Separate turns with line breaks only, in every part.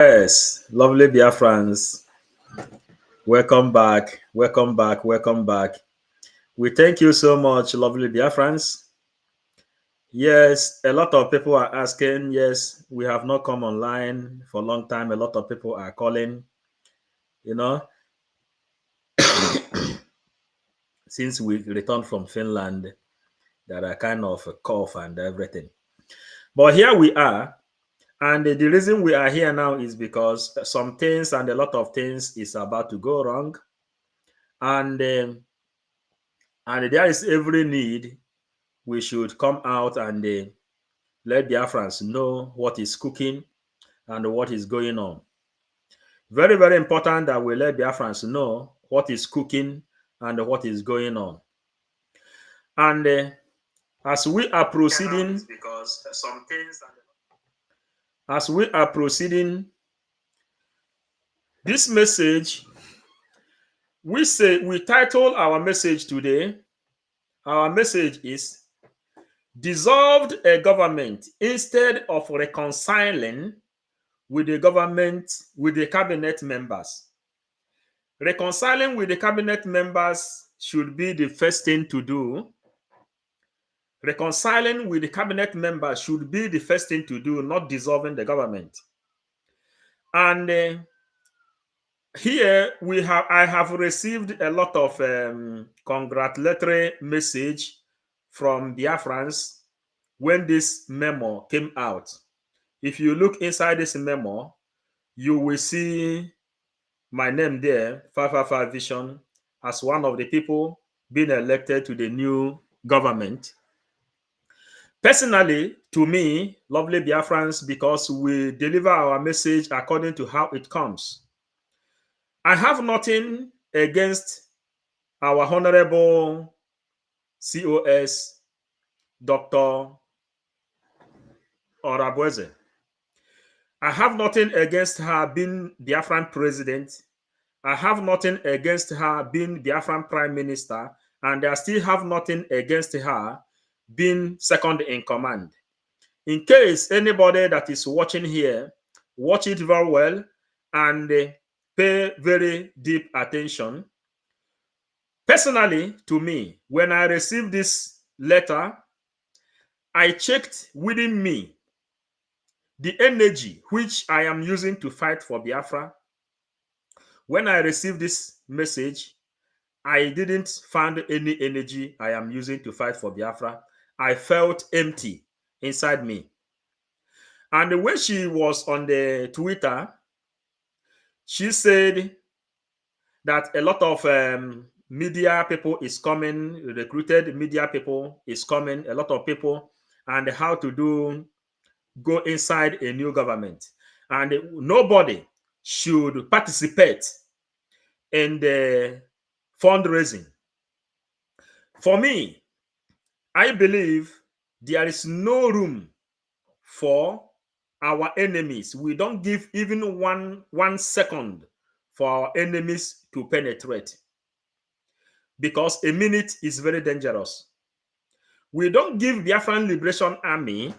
Yes, lovely Biafrans. Welcome back. Welcome back. Welcome back. We thank you so much, lovely Biafrans. Yes, a lot of people are asking. Yes, we have not come online for a long time. A lot of people are calling, you know, since we returned from Finland, that are kind of a cough and everything. But here we are. And the reason we are here now is because some things and a lot of things is about to go wrong. And and there is every need we should come out and let Biafrans know what is cooking and what is going on. Very, very important that we let Biafrans know what is cooking and what is going on. And as we are proceeding,
because some things
as we are proceeding, this message, we title our message today. Our message is dissolved a government instead of reconciling with the government, with the cabinet members. Reconciling with the cabinet members should be the first thing to do. Reconciling with the cabinet members should be the first thing to do, not dissolving the government. And here I have received a lot of congratulatory message from Biafrans when this memo came out. If you look inside this memo, you will see my name there, 555 Vision, as one of the people being elected to the new government. Personally, to me, lovely Biafrans, because we deliver our message according to how it comes. I have nothing against our honorable COS, Dr. Orabueze. I have nothing against her being Biafran president. I have nothing against her being Biafran prime minister, and I still have nothing against her being second in command. In case anybody that is watching here, watch it very well and pay very deep attention. Personally, to me, when I received this letter, I checked within me the energy which I am using to fight for Biafra. When I received this message, I didn't find any energy I am using to fight for Biafra. I felt empty inside me. And when she was on the Twitter, she said that a lot of media people is coming, recruited media people is coming, a lot of people, and how to go inside a new government. And nobody should participate in the fundraising. For me, I believe there is no room for our enemies. We don't give even one second for our enemies to penetrate, because a minute is very dangerous. We don't give the Biafran Liberation Army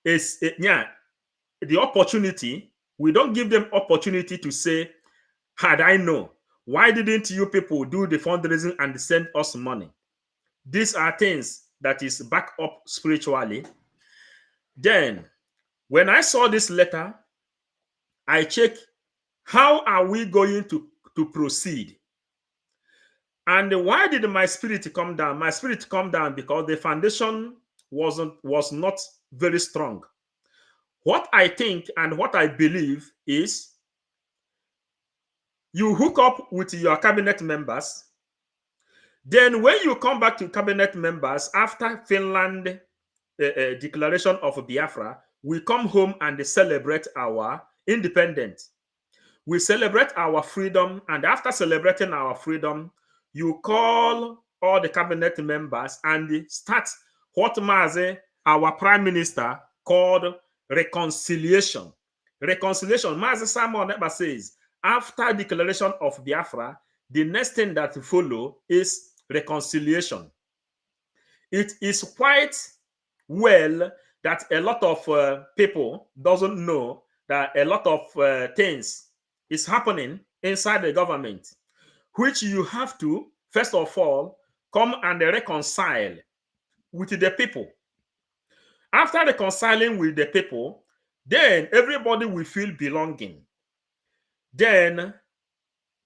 the opportunity. We don't give them opportunity to say, had I known, why didn't you people do the fundraising and send us money? These are things that is back up spiritually. Then, when I saw this letter, I checked how are we going to proceed. And why did my spirit come down? My spirit come down because the foundation was not very strong. What I think and what I believe is you hook up with your cabinet members. Then when you come back to cabinet members after Finland declaration of Biafra, we come home and celebrate our independence. We celebrate our freedom, and after celebrating our freedom, you call all the cabinet members and start what Mazi, our prime minister, called reconciliation. Reconciliation. Mazi Simon Ekpa says, after declaration of Biafra, the next thing that follow is reconciliation. It is quite well that a lot of people doesn't know that a lot of things is happening inside the government, which you have to, first of all, come and reconcile with the people. After reconciling with the people, then everybody will feel belonging. Then,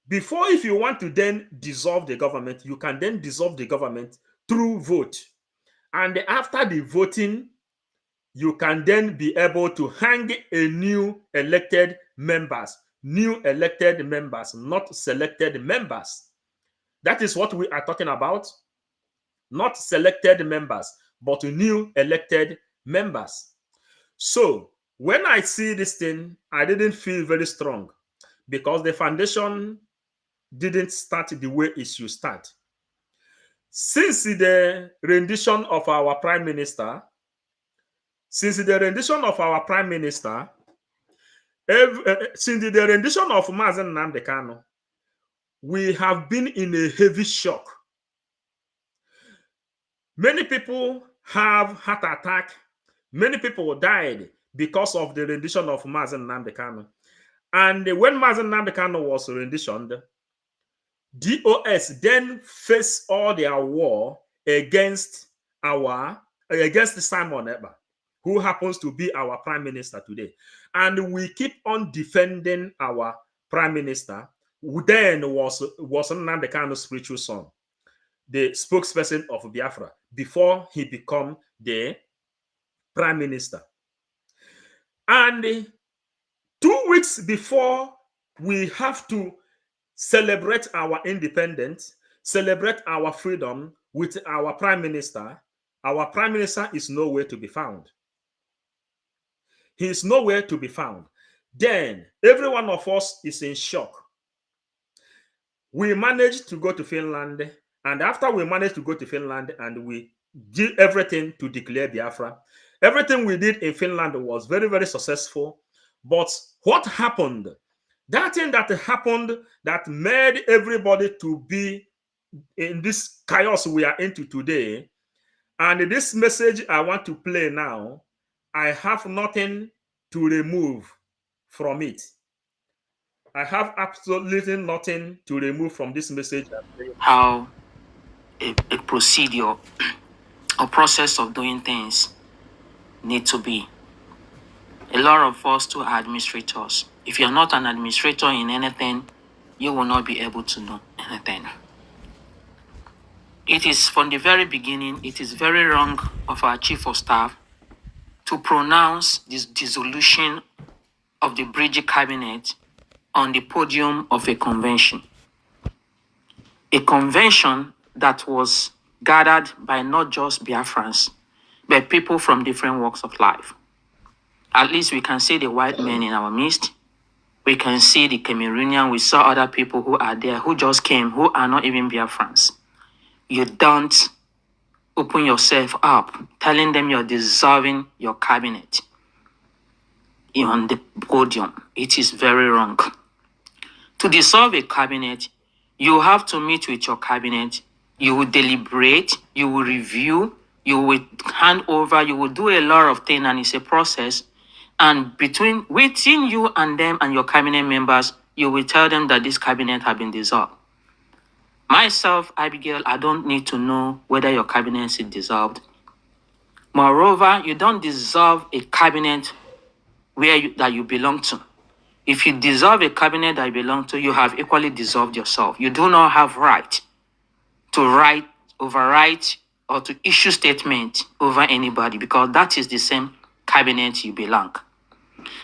before, if you want to then dissolve the government, you can then dissolve the government through vote. And after the voting, you can then be able to hang a new elected members, not selected members. That is what we are talking about. Not selected members, but new elected members. So when I see this thing, I didn't feel very strong because the foundation didn't start the way it should start. Since the rendition of our prime minister, since the rendition of Mazen Nnamdi Kanu, we have been in a heavy shock. Many people have heart attack. Many people died because of the rendition of Mazen Nnamdi Kanu. And when Mazen Nnamdi Kanu was renditioned, DOS then faced all their war against Simon Ekpa, who happens to be our prime minister today. And we keep on defending our prime minister, who then was Nnamdi Kanu's spiritual son, the spokesperson of Biafra, before he became the prime minister. And 2 weeks before we have to celebrate our independence, celebrate our freedom with our prime minister is nowhere to be found. He is nowhere to be found. Then every one of us is in shock. We managed to go to Finland, and after we managed to go to Finland and we did everything to declare Biafra, everything we did in Finland was very, very successful. But what happened? That thing that happened that made everybody to be in this chaos we are into today, and this message I want to play now, I have nothing to remove from it. I have absolutely nothing to remove from this message.
How a procedure or process of doing things need to be. A lot of us too are administrators. If you're not an administrator in anything, you will not be able to know anything. It is from the very beginning, it is very wrong of our chief of staff to pronounce this dissolution of the Bridge cabinet on the podium of a convention. A convention that was gathered by not just Biafrans, but people from different walks of life. At least we can see the white men in our midst. We can see the Cameroonian. We saw other people who are there, who just came, who are not even Biafrans. You don't open yourself up, telling them you're dissolving your cabinet on the podium. It is very wrong. To dissolve a cabinet, you have to meet with your cabinet. You will deliberate, you will review, you will hand over, you will do a lot of things, and it's a process. And within you and them and your cabinet members, you will tell them that this cabinet has been dissolved. Myself, Abigail, I don't need to know whether your cabinet is dissolved. Moreover, you don't dissolve a cabinet that you belong to. If you dissolve a cabinet that you belong to, you have equally dissolved yourself. You do not have right to overwrite, or to issue statement over anybody, because that is the same cabinet you belong.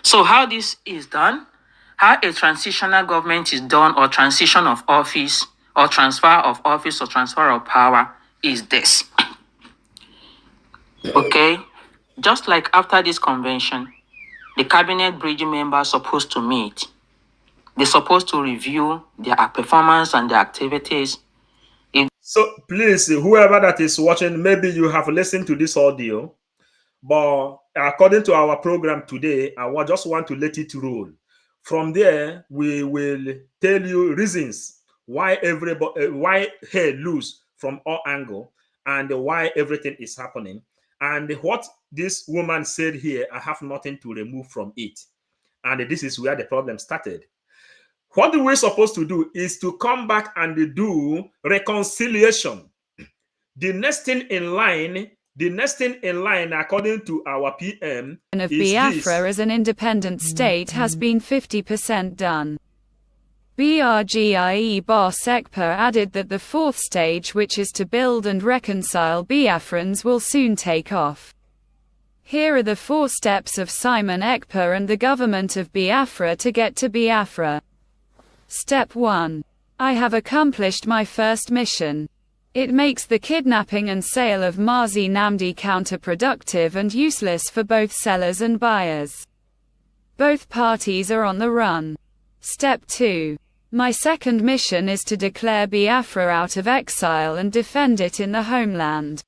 So how this is done, how a transitional government is done, or transition of office, or transfer of office, or transfer of power, is this. Okay, just like after this convention, the cabinet bridge members are supposed to meet. They're supposed to review their performance and their activities.
So please, whoever that is watching, maybe you have listened to this audio, but according to our program today, I just want to let it roll. From there, we will tell you reasons why hair lose from all angle, and why everything is happening. And what this woman said here, I have nothing to remove from it. And this is where the problem started. What we're supposed to do is to come back and do reconciliation. The next thing in line, according to our PM,
of
is
Biafra
this.
as an independent state has been 50% done. BRGIE boss Ekpa added that the fourth stage, which is to build and reconcile Biafrans, will soon take off. Here are the 4 steps of Simon Ekpa and the government of Biafra to get to Biafra. Step 1. I have accomplished my first mission. It makes the kidnapping and sale of Mazi Namdi counterproductive and useless for both sellers and buyers. Both parties are on the run. Step 2. My second mission is to declare Biafra out of exile and defend it in the homeland.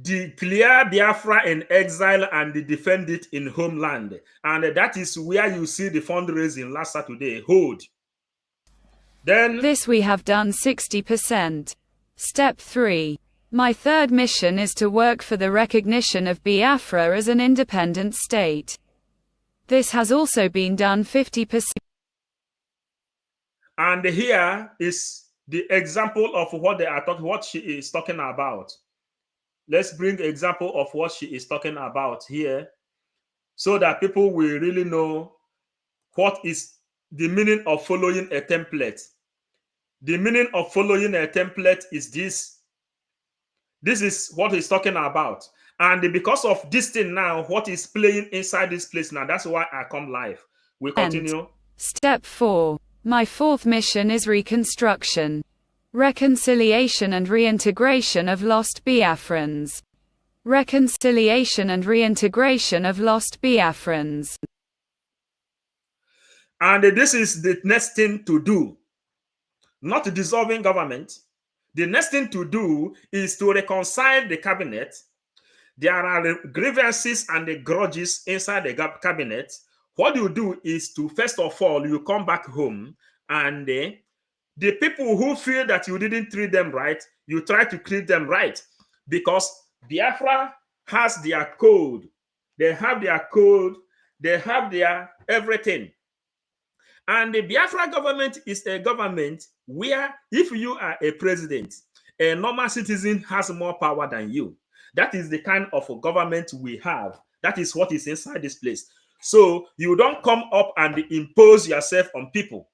Declare Biafra in exile and defend it in homeland. And that is where you see the fundraising last Saturday hold. Then
this we have done 60%. Step 3. My third mission is to work for the recognition of Biafra as an independent state. This has also been done 50%.
And here is the example of what they are talking, what she is talking about. Let's bring example of what she is talking about here, so that people will really know what is the meaning of following a template. The meaning of following a template is this. This is what he's talking about. And because of this thing now, what is playing inside this place now, that's why I come live. We continue.
Step 4. My fourth mission is reconstruction. Reconciliation and reintegration of lost Biafrans. Reconciliation and reintegration of lost Biafrans.
And this is the next thing to do. Not dissolving government. The next thing to do is to reconcile the cabinet. There are grievances and the grudges inside the cabinet. What you do is to, first of all, you come back home, and the people who feel that you didn't treat them right, you try to treat them right, because Biafra has their code. They have their code. They have their everything. And the Biafra government is a government where if you are a president, a normal citizen has more power than you. That is the kind of government we have. That is what is inside this place. So you don't come up and impose yourself on people,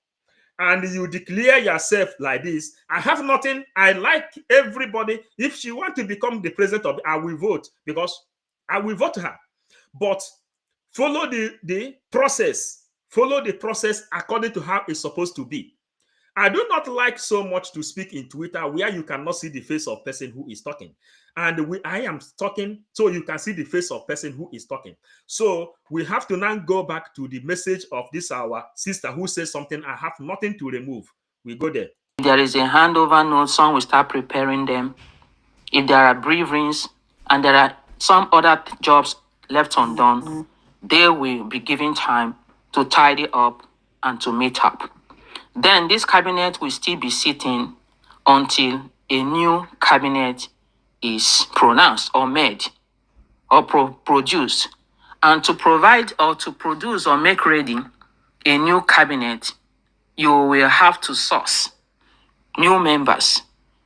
and you declare yourself like this. I have nothing. I like everybody. If she wants to become the president of, I will vote, because I will vote her. But follow the process. Follow the process according to how it's supposed to be. I do not like so much to speak in Twitter where you cannot see the face of person who is talking. And I am talking so you can see the face of person who is talking. So we have to now go back to the message of this our sister who says something. I have nothing to remove. We go there.
If there is a handover note, some will start preparing them. If there are briefings and there are some other jobs left undone, they will be given time to tidy up and to meet up. Then this cabinet will still be sitting until a new cabinet is pronounced or made or produced. And to provide or to produce or make ready a new cabinet, you will have to source new members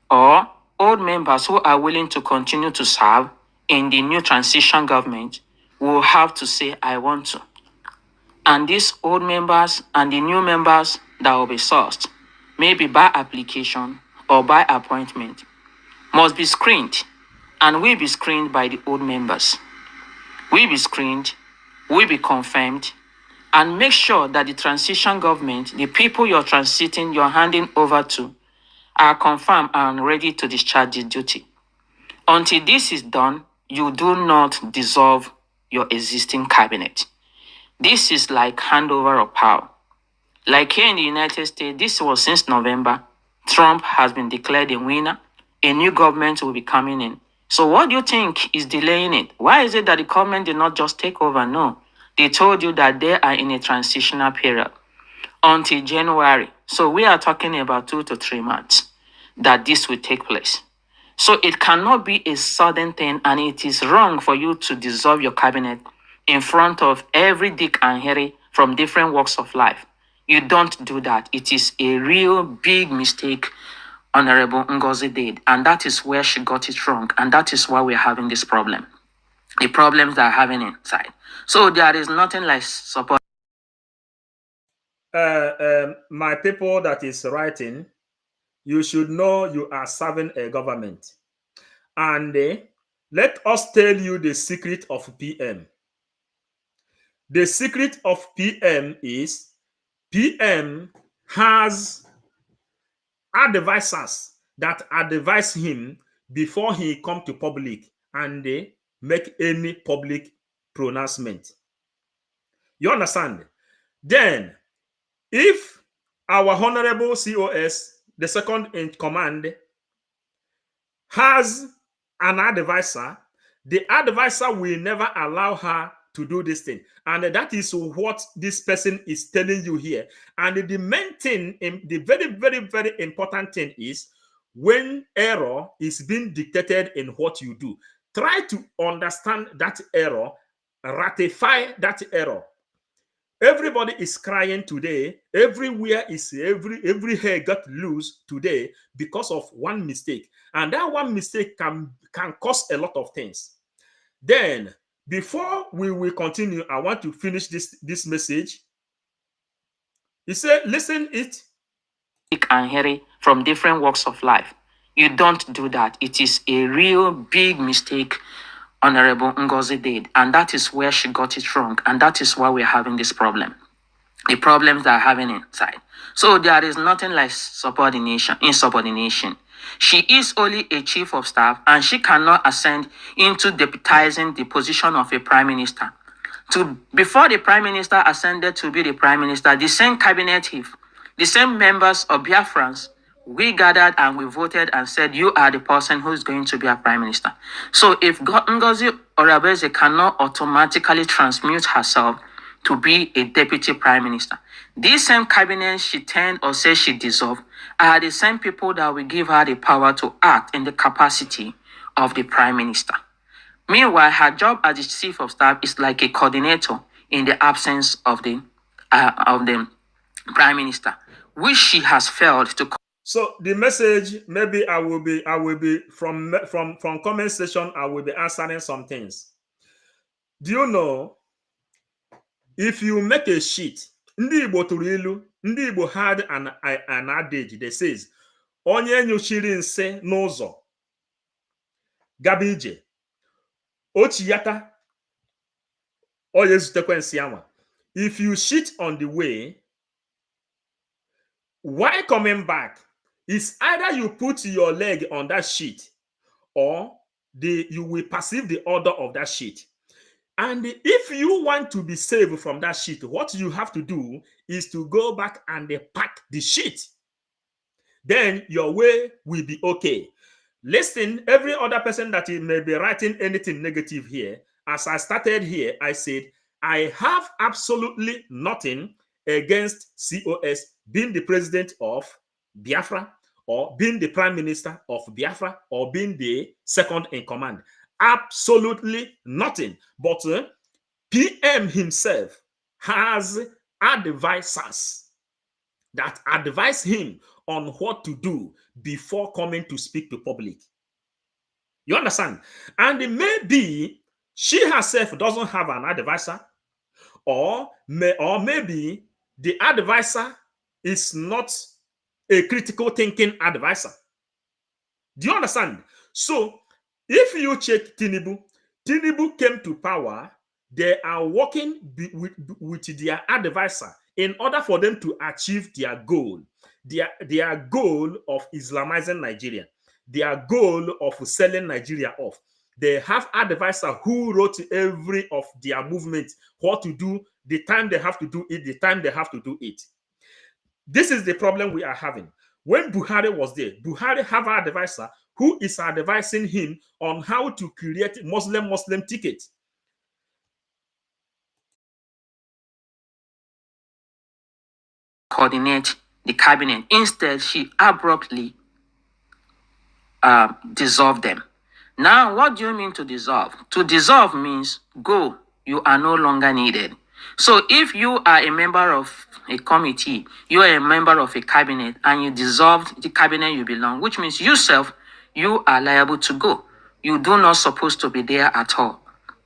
or old members who are willing to continue to serve in the new transition government will have to say, I want to. And these old members and the new members that will be sourced, maybe by application or by appointment, must be screened, and will be screened by the old members. Will be screened, will be confirmed, and make sure that the transition government, the people you're transiting, you're handing over to, are confirmed and ready to discharge the duty. Until this is done, you do not dissolve your existing cabinet. This is like handover of power. Like here in the United States, this was since November. Trump has been declared a winner. A new government will be coming in. So what do you think is delaying it? Why is it that the government did not just take over? No. They told you that they are in a transitional period until January. So we are talking about 2 to 3 months that this will take place. So it cannot be a sudden thing, and it is wrong for you to dissolve your cabinet in front of every Dick and Harry from different walks of life. You don't do that. It is a real big mistake Honorable Ngozi did, and that is where she got it wrong, and that is why we're having this problem. The problems that are having inside. So there is nothing like support.
My people that is writing, you should know you are serving a government. And let us tell you the secret of PM. The secret of PM is PM has advisors that advise him before he come to public and they make any public pronouncement. You understand? Then, if our honorable COS, the second in command, has an advisor, the advisor will never allow her to do this thing. And that is what this person is telling you here. And the main thing, the very, very, very important thing is when error is being dictated in what you do, try to understand that error, ratify that error. Everybody is crying today. Everywhere is every hair got loose today because of one mistake, and that one mistake can cause a lot of things. Then, before we will continue, I want to finish this message. He said, "Listen, it."
Dick and Harry from different walks of life. You don't do that. It is a real big mistake Honorable Ngozi did, and that is where she got it wrong, and that is why we're having this problem. The problems that are having inside. So there is nothing like insubordination. She is only a chief of staff, and she cannot ascend into deputizing the position of a prime minister. Before the prime minister ascended to be the prime minister, the same cabinet, the same members of Biafrans, we gathered and we voted and said, you are the person who is going to be a prime minister. So if Ngozi Orabeze cannot automatically transmute herself to be a deputy prime minister, these same cabinet she turned or says she dissolved are the same people that will give her the power to act in the capacity of the prime minister. Meanwhile, her job as the chief of staff is like a coordinator in the absence of the prime minister, which she has failed to.
So the message, maybe I will be from comment section. I will be answering some things. Do you know, if you make a sheet, ndị Igbo tụrụ ilu, ndị Igbo had an adage that says, onye nyochiri nse n'ụzọ gaba ije, ochiyata onye zutekwe nsị anwa. If you shit on the way, while coming back, it's either you put your leg on that sheet or you will perceive the order of that sheet. And if you want to be saved from that sheet, what you have to do is to go back and pack the sheet. Then your way will be okay. Listen, every other person that may be writing anything negative here, as I started here, I said, I have absolutely nothing against COS being the president of Biafra, or being the prime minister of Biafra, or being the second in command. Absolutely nothing. But PM himself has advisors that advise him on what to do before coming to speak to public. You understand? And maybe she herself doesn't have an advisor, or maybe the advisor is not a critical thinking advisor. Do you understand? So if you check Tinubu came to power, they are working with their advisor in order for them to achieve their goal. Their goal of Islamizing Nigeria, their goal of selling Nigeria off. They have advisor who wrote every of their movements, what to do, the time they have to do it, the time they have to do it. This is the problem we are having. When Buhari was there, Buhari have an advisor who is advising him on how to create Muslim ticket.
Coordinate the cabinet. Instead, she abruptly dissolved them. Now, what do you mean to dissolve? To dissolve means go you are no longer needed. So if you are a member of a committee, you are a member of a cabinet, and you dissolved the cabinet you belong, which means yourself, you are liable to go. You do not supposed to be there at all,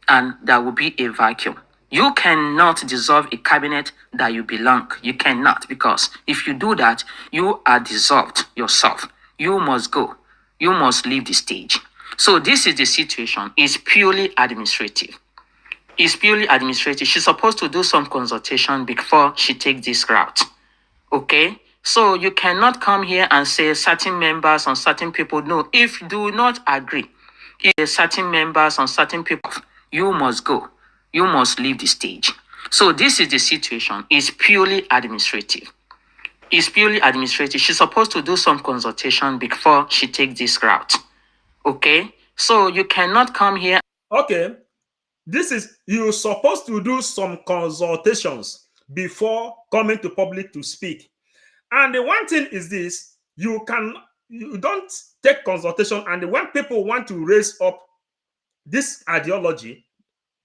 and there will be a vacuum. You cannot dissolve a cabinet that you belong. You cannot, because if you do that, you are dissolved yourself. You must go. You must leave the stage. So this is the situation. It's purely administrative. It's purely administrative. She's supposed to do some consultation before she takes this route. Okay? So you cannot come here and say certain members and certain people. No, if you do not agree, if certain members and certain people, you must go. You must leave the stage. So this is the situation. It's purely administrative. It's purely administrative. She's supposed to do some consultation before she takes this route. Okay? So you cannot come here.
Okay. This is, you're supposed to do some consultations before coming to public to speak. And the one thing is this, you don't take consultation, and when people want to raise up this ideology,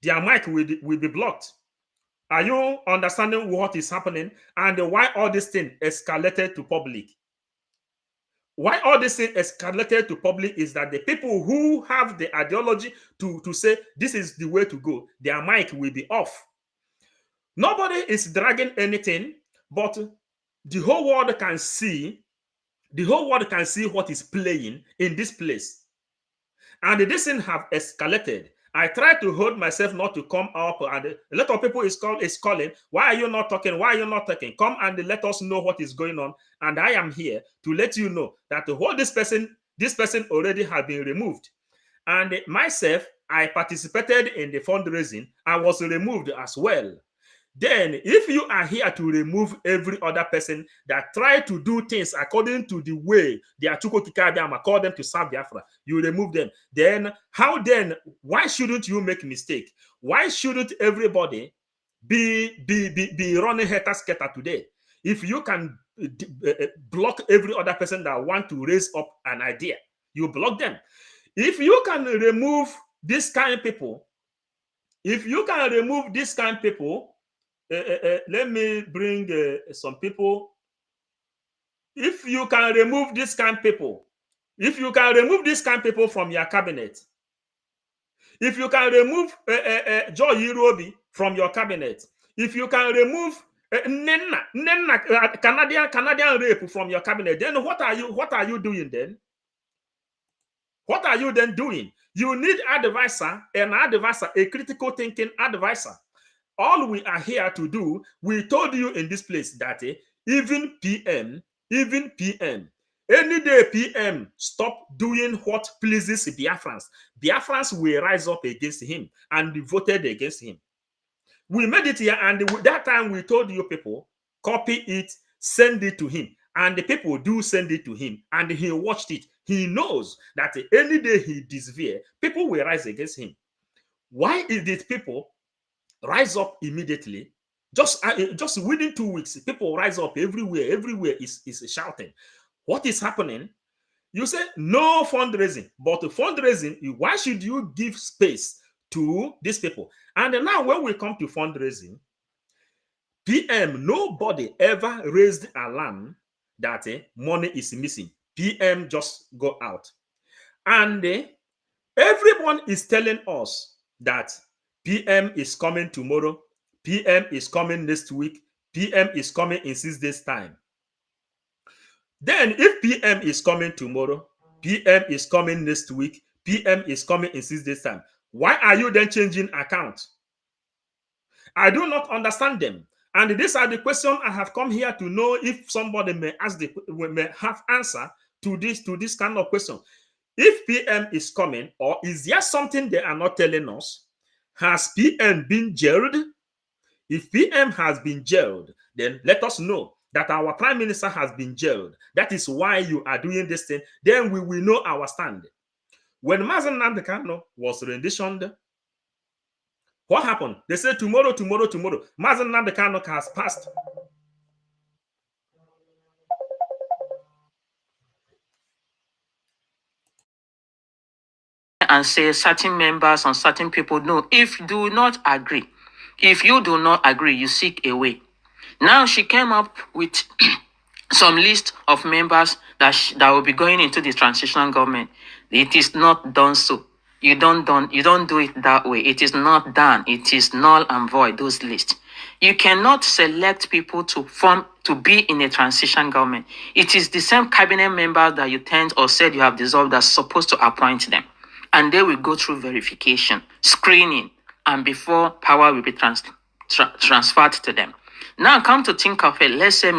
their mic will be blocked. Are you understanding what is happening and why all this thing escalated to public? Why all this thing escalated to public is that the people who have the ideology to say this is the way to go, their mic will be off. Nobody is dragging anything, but the whole world can see, what is playing in this place. And this thing have escalated. I try to hold myself not to come up, and a lot of people is calling. Why are you not talking? Why are you not talking? Come and let us know what is going on. And I am here to let you know that this person already has been removed. And myself, I participated in the fundraising. I was removed as well. Then, if you are here to remove every other person that try to do things according to the way the Achuko Kikabiama call them to serve Biafra, you remove them. Then, why shouldn't you make mistake? Why shouldn't everybody be running heter-scatter today? If you can block every other person that want to raise up an idea, you block them. If you can remove this kind of people, let me bring some people. If you can remove this kind of people, from your cabinet, if you can remove Joy Irobi from your cabinet, if you can remove Canadian rape from your cabinet, then what are you doing then? What are you then doing? You need a critical thinking advisor. All we are here to do, we told you in this place that even PM, any day PM stop doing what pleases Biafrans will rise up against him, and voted against him. We made it here, and that time we told you people, copy it, send it to him. And the people do send it to him, and he watched it. He knows that any day he disappears, people will rise against him. Why is it people rise up immediately? Just within 2 weeks, people rise up everywhere. Everywhere is shouting. What is happening? You say no fundraising, but fundraising, why should you give space to these people? And now when we come to fundraising, PM, nobody ever raised alarm that money is missing. PM just go out. And everyone is telling us that PM is coming tomorrow, PM is coming next week, PM is coming in 6 days' time. Then if PM is coming tomorrow, PM is coming next week, PM is coming in 6 days' time, why are you then changing account? I do not understand them. And these are the questions I have come here to know if somebody may have answer to this kind of question. If PM is coming, or is there something they are not telling us? Has PM been jailed? If PM has been jailed, then let us know that our prime minister has been jailed. That is why you are doing this thing. Then we will know our stand. When Mazen Nnamdi Kanu was renditioned, what happened? They said tomorrow. Mazen Nnamdi Kanu has passed.
and say certain members and certain people. No, if you do not agree, you seek a way. Now she came up with some list of members that will be going into the transitional government. It is not done so. You don't do it that way. It is not done. It is null and void, those lists. You cannot select people to be in a transition government. It is the same cabinet members that you tend or said you have dissolved that's supposed to appoint them. And they will go through verification, screening, and before power will be transferred to them. Now come to think of it, let's say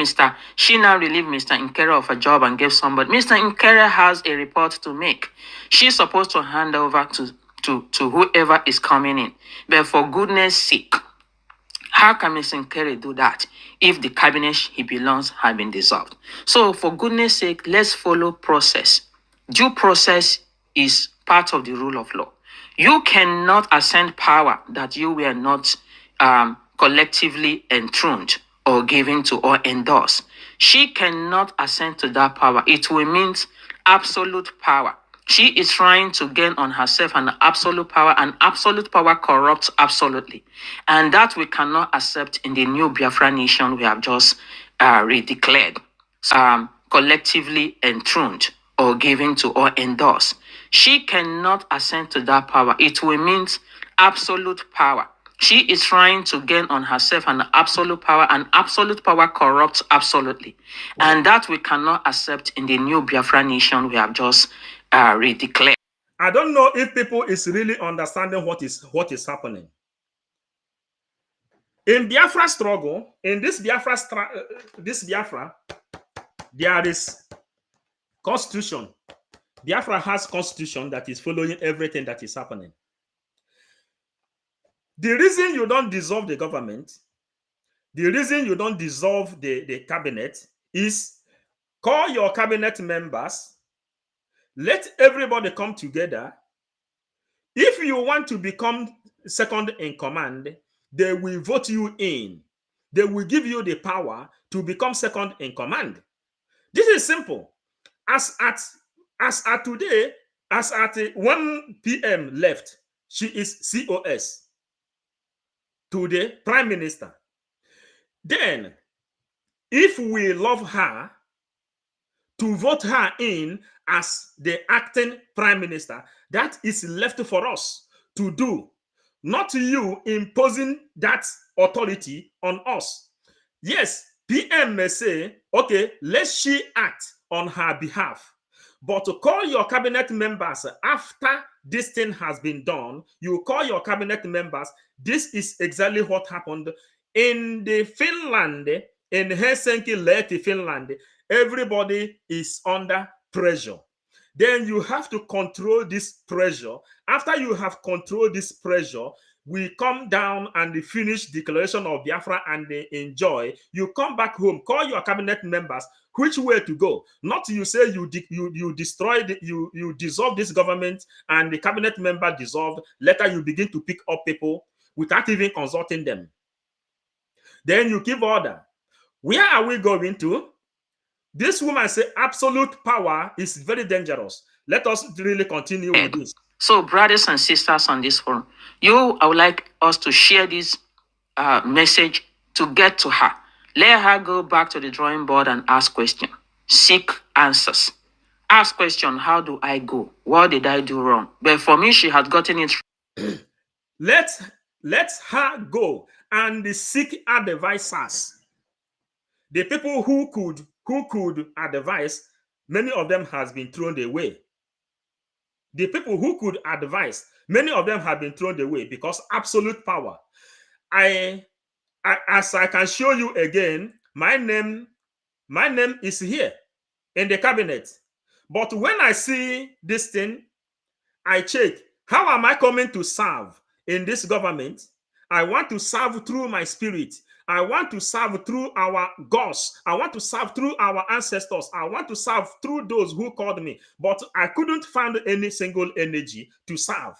she now relieved Mr. Nkere of a job and gave somebody. Mr. Nkere has a report to make. She's supposed to hand over to whoever is coming in. But for goodness sake, how can Mr. Nkere do that if the cabinet he belongs have been dissolved? So for goodness sake, let's follow process. Due process is part of the rule of law. You cannot ascend power that you were not collectively enthroned or given to or endorsed. She cannot ascend to that power. It will mean absolute power. She is trying to gain on herself an absolute power, and absolute power corrupts absolutely. And that we cannot accept in the new Biafra nation we have just redeclared. Collectively enthroned or given to or endorsed. She cannot ascend to that power. It will mean absolute power. She is trying to gain on herself an absolute power, and absolute power corrupts absolutely. And that we cannot accept in the new Biafra nation we have just redeclared.
I don't know if people is really understanding what is happening. In Biafra struggle, in this Biafra, there is constitution. Biafra has constitution that is following everything that is happening. The reason you don't dissolve the government, the reason you don't dissolve the cabinet is call your cabinet members, let everybody come together. If you want to become second in command, they will vote you in. They will give you the power to become second in command. This is simple. As at today, as at 1 p.m. left, she is COS to the prime minister. Then, if we love her, to vote her in as the acting prime minister, that is left for us to do, not you imposing that authority on us. Yes, PM may say, okay, let she act on her behalf. But to call your cabinet members after this thing has been done, you call your cabinet members. This is exactly what happened in the Finland, in Helsinki, Lahti, Finland. Everybody is under pressure. Then you have to control this pressure. After you have controlled this pressure, we come down and finish declaration of Biafra and they enjoy. You come back home, call your cabinet members, which way to go. Not you say you destroyed, you dissolve this government and the cabinet member dissolved. Later you begin to pick up people without even consulting them. Then you give order. Where are we going to? This woman say absolute power is very dangerous. Let us really continue with this.
So, brothers and sisters on this forum, I would like us to share this message to get to her. Let her go back to the drawing board and ask questions. Seek answers. Ask question, how do I go? What did I do wrong? But for me, she had gotten it.
Let her go and seek advisors. The people who could advise, many of them has been thrown away. The people who could advise, many of them have been thrown away because absolute power. As I can show you again, my name is here in the cabinet. But when I see this thing, I check, how am I coming to serve in this government? I want to serve through my spirit. I want to serve through our gods. I want to serve through our ancestors. I want to serve through those who called me. But I couldn't find any single energy to serve.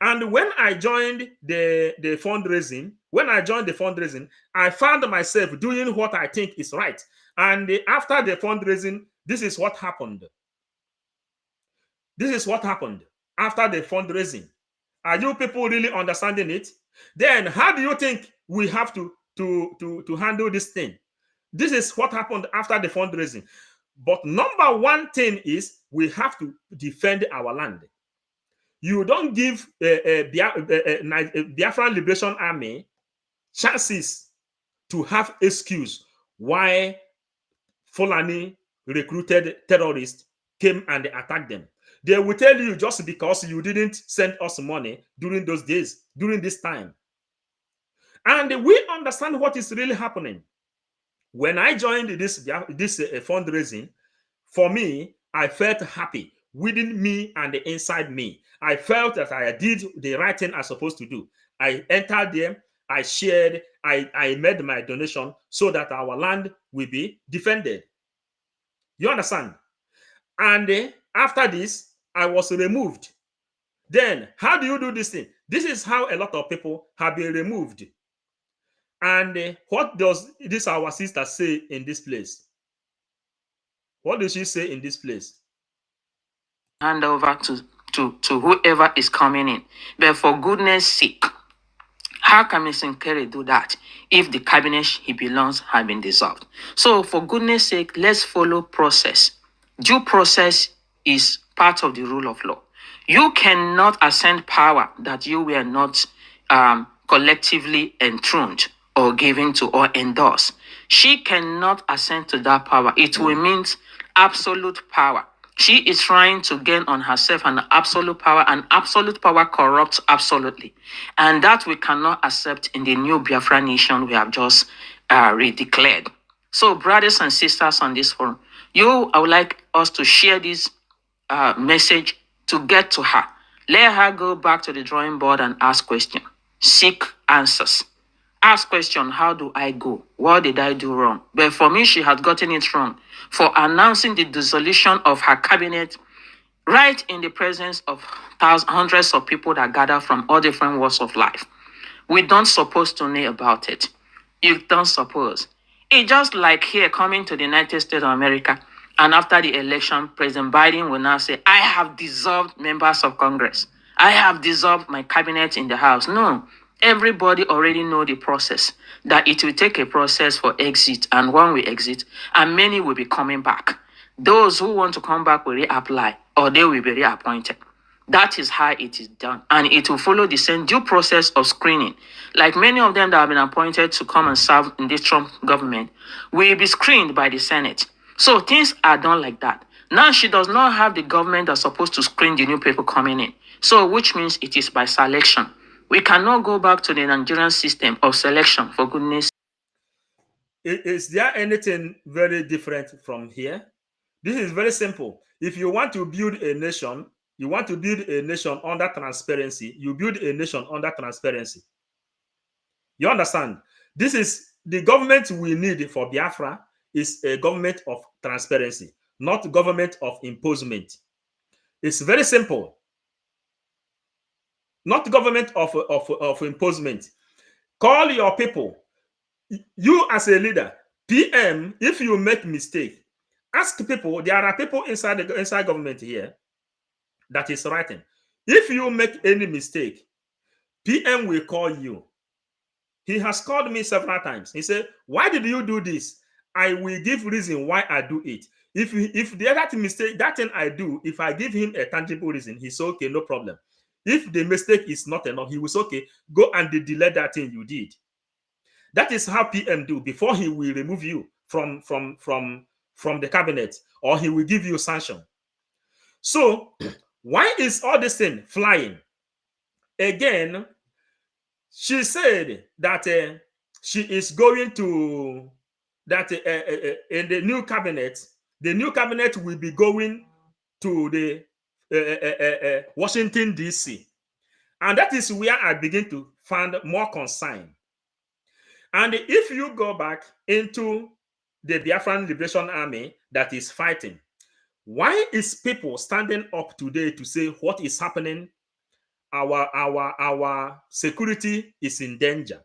And when I joined the fundraising, I found myself doing what I think is right. And after the fundraising, this is what happened. This is what happened. after the fundraising. Are you people really understanding it? Then how do you think we have to handle this thing? This is what happened after the fundraising. But number one thing is we have to defend our land. You don't give Biafran Liberation Army chances to have excuse why Fulani recruited terrorists came and attacked them. They will tell you just because you didn't send us money during those days, during this time. And we understand what is really happening. When I joined this fundraising, for me, I felt happy within me and inside me. I felt that I did the right thing I was supposed to do. I entered there, I shared, I made my donation so that our land will be defended. You understand? And after this, I was removed. Then, how do you do this thing? This is how a lot of people have been removed. And what does this our sister say in this place? What does she say in this place?
Hand over to whoever is coming in. But for goodness sake, how can Mr. Kerry do that if the cabinet he belongs have been dissolved? So for goodness sake, let's follow process. Due process is part of the rule of law. You cannot ascend power that you were not collectively enthroned or given to or endorsed. She cannot ascend to that power. It will mean absolute power. She is trying to gain on herself an absolute power, and absolute power corrupts absolutely. And that we cannot accept in the new Biafra nation we have just redeclared. So, brothers and sisters on this forum, I would like us to share this message to get to her. Let her go back to the drawing board and ask questions. Seek answers. Ask question, how do I go? What did I do wrong? But for me, she had gotten it wrong for announcing the dissolution of her cabinet right in the presence of hundreds of people that gather from all different walks of life. We don't suppose to know about it. You don't suppose. It's just like here coming to the United States of America, and after the election, President Biden will now say, I have dissolved members of Congress. I have dissolved my cabinet in the House. No. Everybody already know the process, that it will take a process for exit, and when we exit, and many will be coming back. Those who want to come back will reapply, or they will be reappointed. That is how it is done, and it will follow the same due process of screening. Like many of them that have been appointed to come and serve in this Trump government will be screened by the Senate. So things are done like that. Now she does not have the government that's supposed to screen the new people coming in. So which means it is by selection. We cannot go back to the Nigerian system of selection, for goodness.
Is there anything very different from here? This is very simple. If you want to build a nation, you want to build a nation under transparency, you build a nation under transparency. You understand? This is the government we need for Biafra is a government of transparency, not government of imposement. It's very simple. Not government of imposement. Call your people. You as a leader, PM, if you make mistake, ask people. There are people inside government here that is writing. If you make any mistake, PM will call you. He has called me several times. He said, why did you do this? I will give reason why I do it. If the other mistake, that thing I do, if I give him a tangible reason, he's okay, no problem. If the mistake is not enough, he was okay, go and delete that thing you did. That is how PM do before he will remove you from the cabinet, or he will give you sanction. So why is all this thing flying? Again, she said that she is going to, that in the new cabinet will be going to the Washington, D.C. And that is where I begin to find more concern. And if you go back into the Biafran Liberation Army that is fighting, why is people standing up today to say what is happening? Our security is in danger.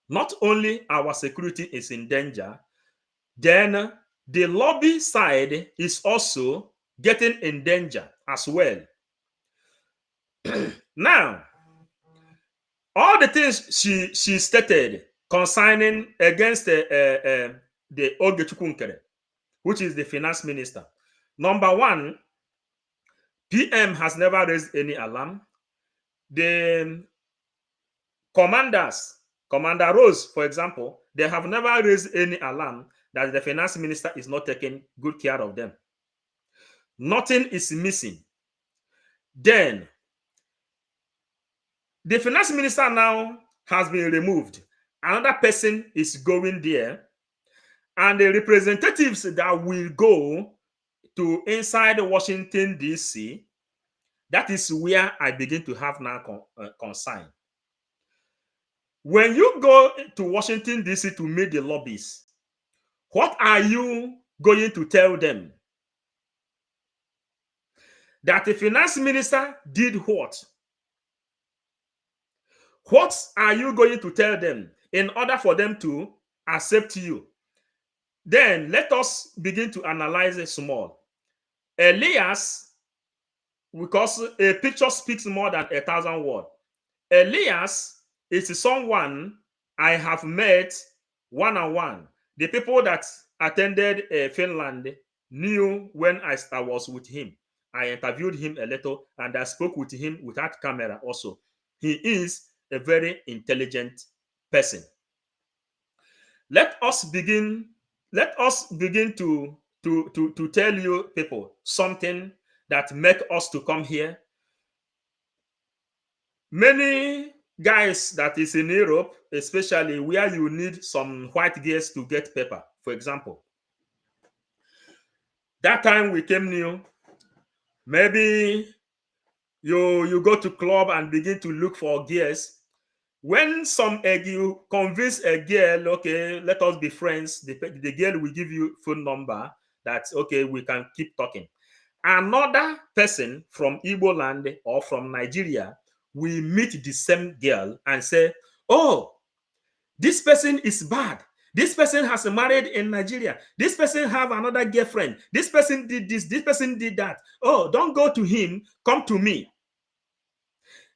Not only our security is in danger, then the lobby side is also getting in danger as well. Now, all the things she stated concerning against the Ogechukwu Nkere, which is the finance minister. Number one, PM has never raised any alarm. The commanders, Commander Rose, for example, they have never raised any alarm that the finance minister is not taking good care of them. Nothing is missing. Then, the finance minister now has been removed. Another person is going there, and the representatives that will go to inside Washington, D.C., that is where I begin to have now concern. When you go to Washington, D.C. to meet the lobbyists, what are you going to tell them? That the finance minister did what? What are you going to tell them in order for them to accept you? Then let us begin to analyze it small. Elias, because a picture speaks more than 1,000 words. Elias is someone I have met one-on-one. The people that attended Finland knew when I was with him. I interviewed him a little and I spoke with him without camera also. He is a very intelligent person. Let us begin to tell you people something that make us to come here. Many guys that is in Europe, especially where you need some white girls to get paper, for example. That time we came new, maybe you go to club and begin to look for girls. When you convince a girl, okay, let us be friends, the girl will give you phone number that, okay, we can keep talking. Another person from Igbo land or from Nigeria will meet the same girl and say, oh, this person is bad. This person has married in Nigeria. This person have another girlfriend. This person did this. This person did that. Oh, don't go to him. Come to me.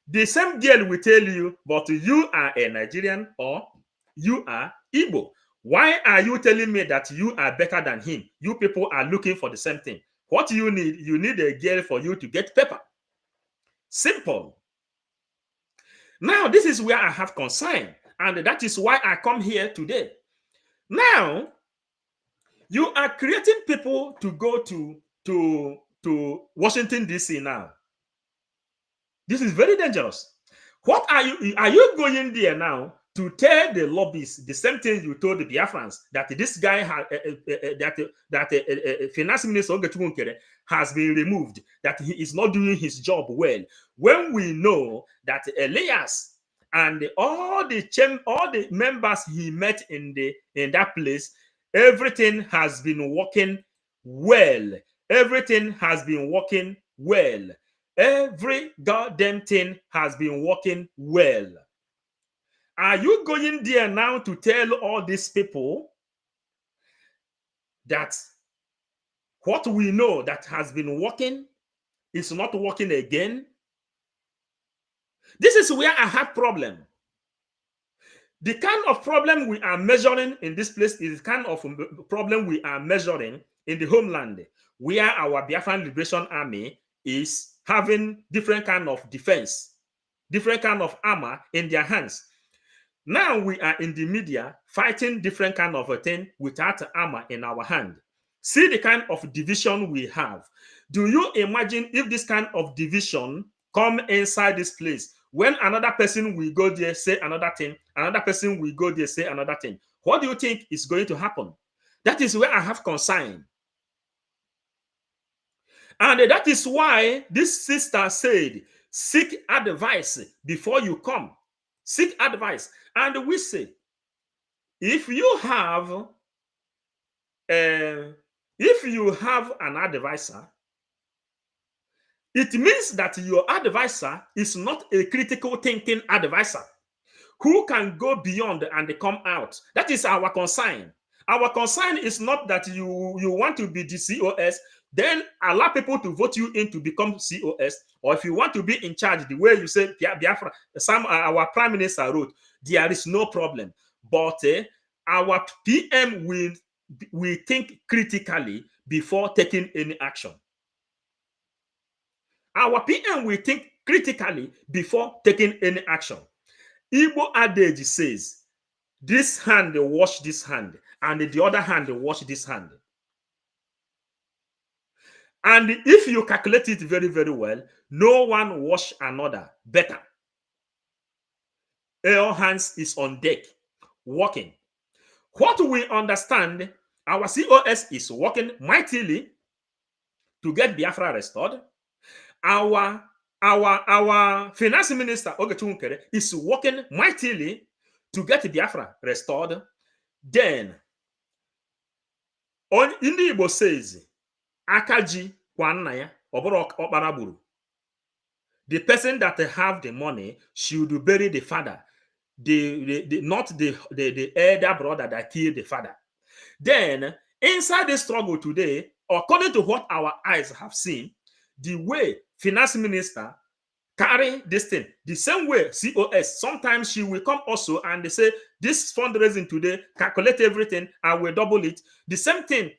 The same girl will tell you, but you are a Nigerian or you are Igbo. Why are you telling me that you are better than him? You people are looking for the same thing. What you need a girl for you to get paper. Simple. Now, this is where I have concern, and that is why I come here today. Now, you are creating people to go to Washington, D.C. now. This is very dangerous. What are you going there now to tell the lobbyists the same thing you told the Biafrans, that this guy finance minister Ogechukwu Nkere has been removed, that he is not doing his job well, when we know that Elias and all the members he met in that place, everything has been working well. Everything has been working well. Every goddamn thing has been working well. Are you going there now to tell all these people that what we know that has been working is not working again? This is where I have problem. The kind of problem we are measuring in this place is the kind of problem we are measuring in the homeland, where our Biafran Liberation Army is having different kind of defense, different kind of armor in their hands. Now we are in the media fighting different kind of a thing without armor in our hand. See the kind of division we have. Do you imagine if this kind of division come inside this place? When another person will go there, say another thing, another person will go there, say another thing. What do you think is going to happen? That is where I have concern. And that is why this sister said, seek advice before you come. Seek advice. And we say, if you have an advisor, it means that your advisor is not a critical thinking advisor who can go beyond and come out. That is our concern. Our concern is not that you want to be the COS, then allow people to vote you in to become COS. Or if you want to be in charge, the way you say Biafra, our prime minister wrote, there is no problem. But our PM will think critically before taking any action. Our PM will think critically before taking any action. Igbo adage says, this hand wash this hand, and the other hand wash this hand. And if you calculate it very, very well, no one wash another better. All hands is on deck, working. What we understand, our COS is working mightily to get Biafra restored. Our finance minister, Ogechunkere, is working mightily to get Biafra restored. Then, in the Igbo says, Akaji kwanaya oboro okparaburu. The person that have the money should bury the father, not the elder brother that killed the father. Then, inside the struggle today, according to what our eyes have seen, the way finance minister carry this thing, the same way COS, sometimes she will come also and they say, this fundraising today, calculate everything, and will double it. The same thing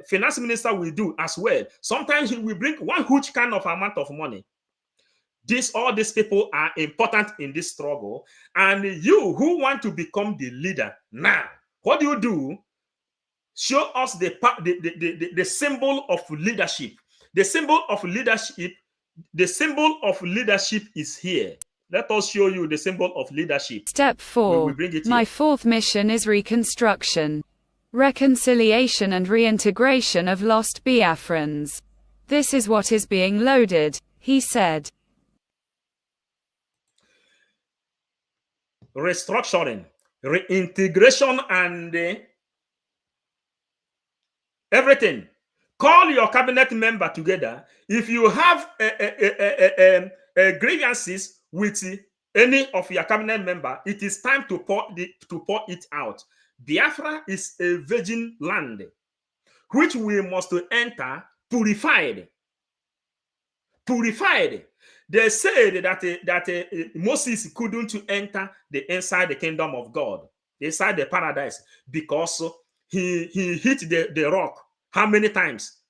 finance minister will do as well. Sometimes he will bring one huge kind of amount of money. All these people are important in this struggle. And you who want to become the leader now, what do? Show us the symbol of leadership. The symbol of leadership. The symbol of leadership is here. Let us show you the symbol of leadership.
Step 4. My fourth mission is reconstruction, reconciliation and reintegration of lost Biafrans. This is what is being loaded, he said.
Restructuring, reintegration, and everything. Call your cabinet member together. If you have grievances with any of your cabinet member, it is time to pour it out. Biafra is a virgin land, which we must enter purified. Purified. They said that Moses couldn't enter inside the kingdom of God, inside the paradise, because he hit the rock. How many times?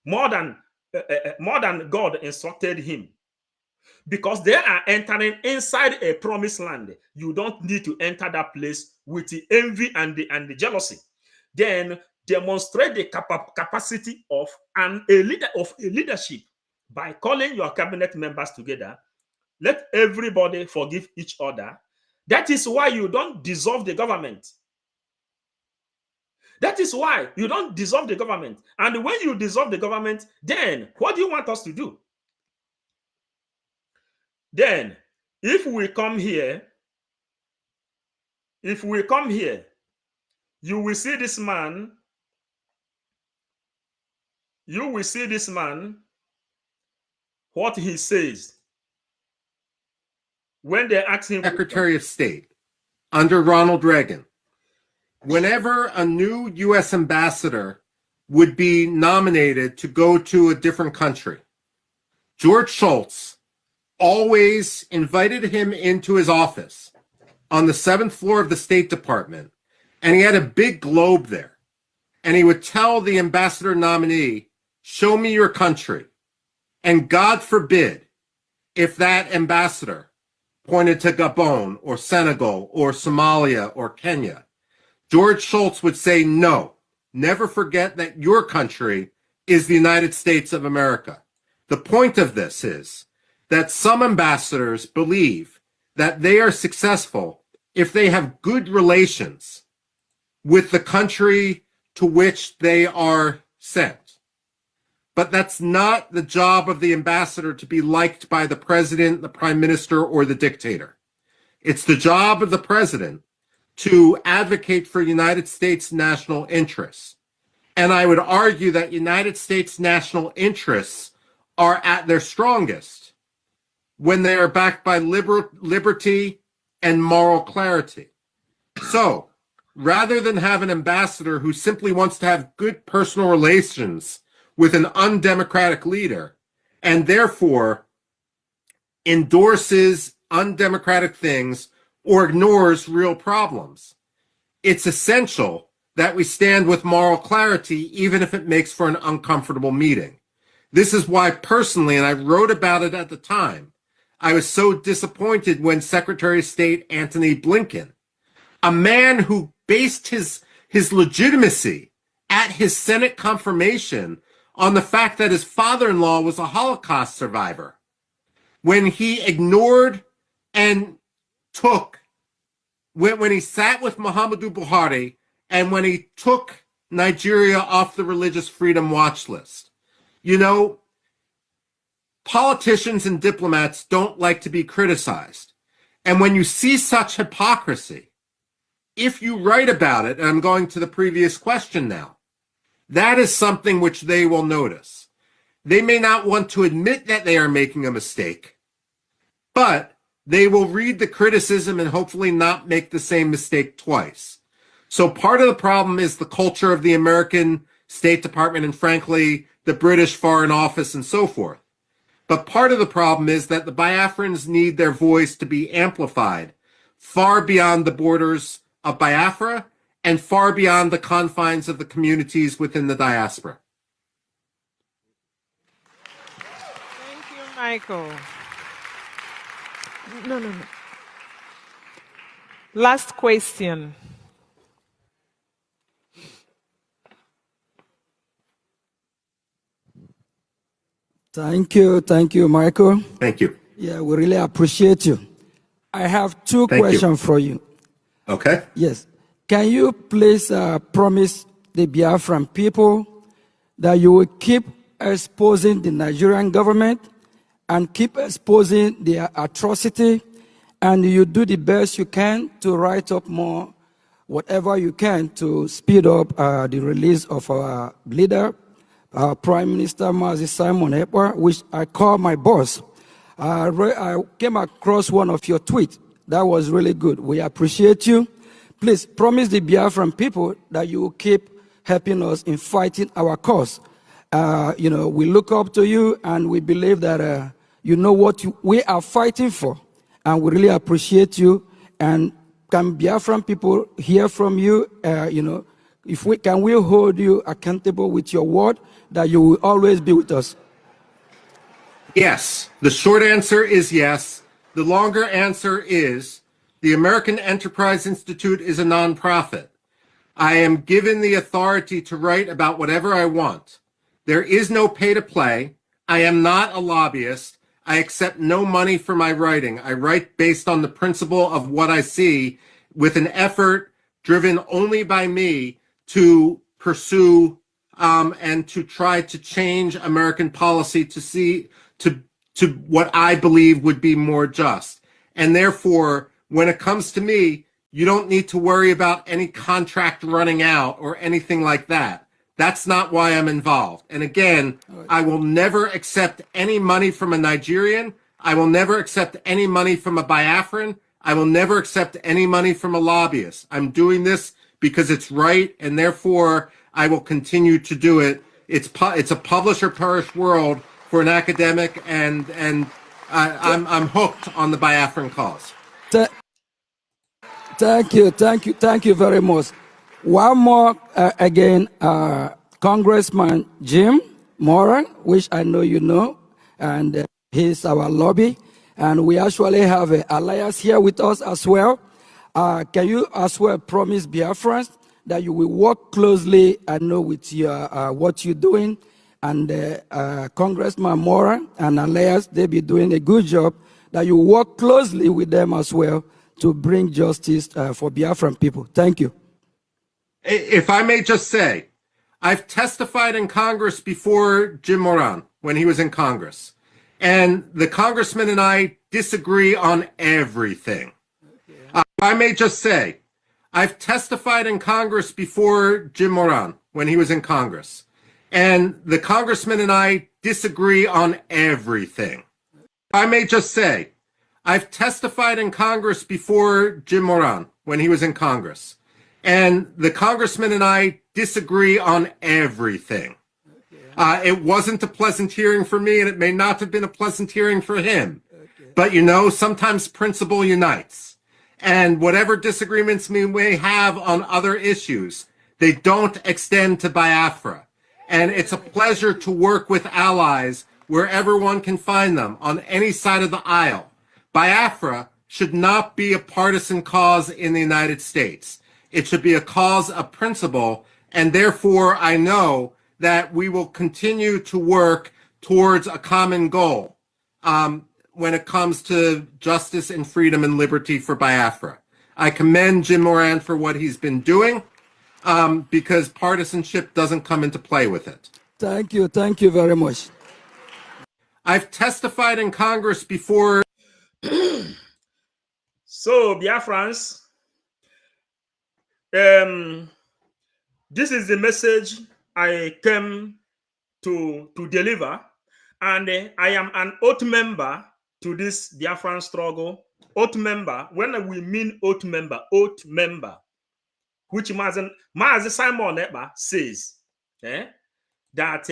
More than God instructed him. Because they are entering inside a promised land. You don't need to enter that place with the envy and the jealousy. Then demonstrate the capacity of a leadership by calling your cabinet members together. Let everybody forgive each other. That is why you don't dissolve the government. That is why you don't dissolve the government. And when you dissolve the government, then what do you want us to do? Then, if we come here, you will see this man. You will see this man, what he says. When they ask him,
Secretary of State under Ronald Reagan, whenever a new U.S. ambassador would be nominated to go to a different country, George Shultz always invited him into his office on the 7th floor of the State Department, and he had a big globe there. And he would tell the ambassador nominee, show me your country. And God forbid if that ambassador pointed to Gabon or Senegal or Somalia or Kenya, George Shultz would say, no, never forget that your country is the United States of America. The point of this is that some ambassadors believe that they are successful if they have good relations with the country to which they are sent. But that's not the job of the ambassador to be liked by the president, the prime minister, or the dictator. It's the job of the president to advocate for United States national interests. And I would argue that United States national interests are at their strongest when they are backed by liberty and moral clarity. So, rather than have an ambassador who simply wants to have good personal relations with an undemocratic leader and therefore endorses undemocratic things or ignores real problems. It's essential that we stand with moral clarity, even if it makes for an uncomfortable meeting. This is why personally, and I wrote about it at the time, I was so disappointed when Secretary of State Antony Blinken, a man who based his legitimacy at his Senate confirmation on the fact that his father-in-law was a Holocaust survivor, when he ignored and took, when he sat with Muhammadu Buhari and when he took Nigeria off the religious freedom watch list. You know, politicians and diplomats don't like to be criticized. And when you see such hypocrisy, if you write about it, and I'm going to the previous question now, that is something which they will notice. They may not want to admit that they are making a mistake, but they will read the criticism and hopefully not make the same mistake twice. So part of the problem is the culture of the American State Department and frankly, the British Foreign Office and so forth. But part of the problem is that the Biafrans need their voice to be amplified far beyond the borders of Biafra and far beyond the confines of the communities within the diaspora.
Thank you, Michael. No. Last question.
Thank you, Michael.
Thank you.
Yeah, we really appreciate you. I have two questions for you.
Okay.
Yes. Can you please promise the Biafran people that you will keep exposing the Nigerian government and keep exposing their atrocity, and you do the best you can to write up more, whatever you can, to speed up the release of our leader, Prime Minister Mazi Simon Ekpa, which I call my boss. I came across one of your tweets. That was really good. We appreciate you. Please promise the Biafran people that you will keep helping us in fighting our cause. We look up to you and we believe that you know what we are fighting for. And we really appreciate you. And can Biafran people hear from you, can we hold you accountable with your word that you will always be with us?
Yes. The short answer is yes. The longer answer is the American Enterprise Institute is a nonprofit. I am given the authority to write about whatever I want. There is no pay to play. I am not a lobbyist. I accept no money for my writing. I write based on the principle of what I see with an effort driven only by me to pursue and to try to change American policy to what I believe would be more just. And therefore, when it comes to me, you don't need to worry about any contract running out or anything like that. That's not why I'm involved. And again, I will never accept any money from a Nigerian. I will never accept any money from a Biafran. I will never accept any money from a lobbyist. I'm doing this because it's right, and therefore I will continue to do it. It's a publish or perish world for an academic, and I'm hooked on the Biafran cause.
Thank you very much. One more again, Congressman Jim Moran, which I know you know, and he's our lobby, and we actually have an alliance here with us as well. Can you as well promise Biafrans that you will work closely, I know, with your, what you're doing, and Congressman Moran and alliance, they'll be doing a good job, that you work closely with them as well to bring justice for Biafran people. Thank you.
If I may just say, I've testified in Congress before Jim Moran when he was in Congress. And the congressman and I disagree on everything. If I may just say, I've testified in Congress before Jim Moran when he was in Congress. And the congressman and I disagree on everything. If I may just say, I've testified in Congress before Jim Moran when he was in Congress. And the congressman and I disagree on everything. It wasn't a pleasant hearing for me, and it may not have been a pleasant hearing for him. But sometimes principle unites. And whatever disagreements we may have on other issues, they don't extend to Biafra. And it's a pleasure to work with allies wherever one can find them on any side of the aisle. Biafra should not be a partisan cause in the United States. It should be a cause of principle, and therefore I know that we will continue to work towards a common goal when it comes to justice and freedom and liberty for Biafra. I commend Jim Moran for what he's been doing because partisanship doesn't come into play with it.
Thank you very much.
I've testified in Congress before.
So, Biafrans, this is the message I came to deliver, and I am an oath member to this Biafran struggle. Oath member, when we mean oath member, which Mazi Simon Ekpa says that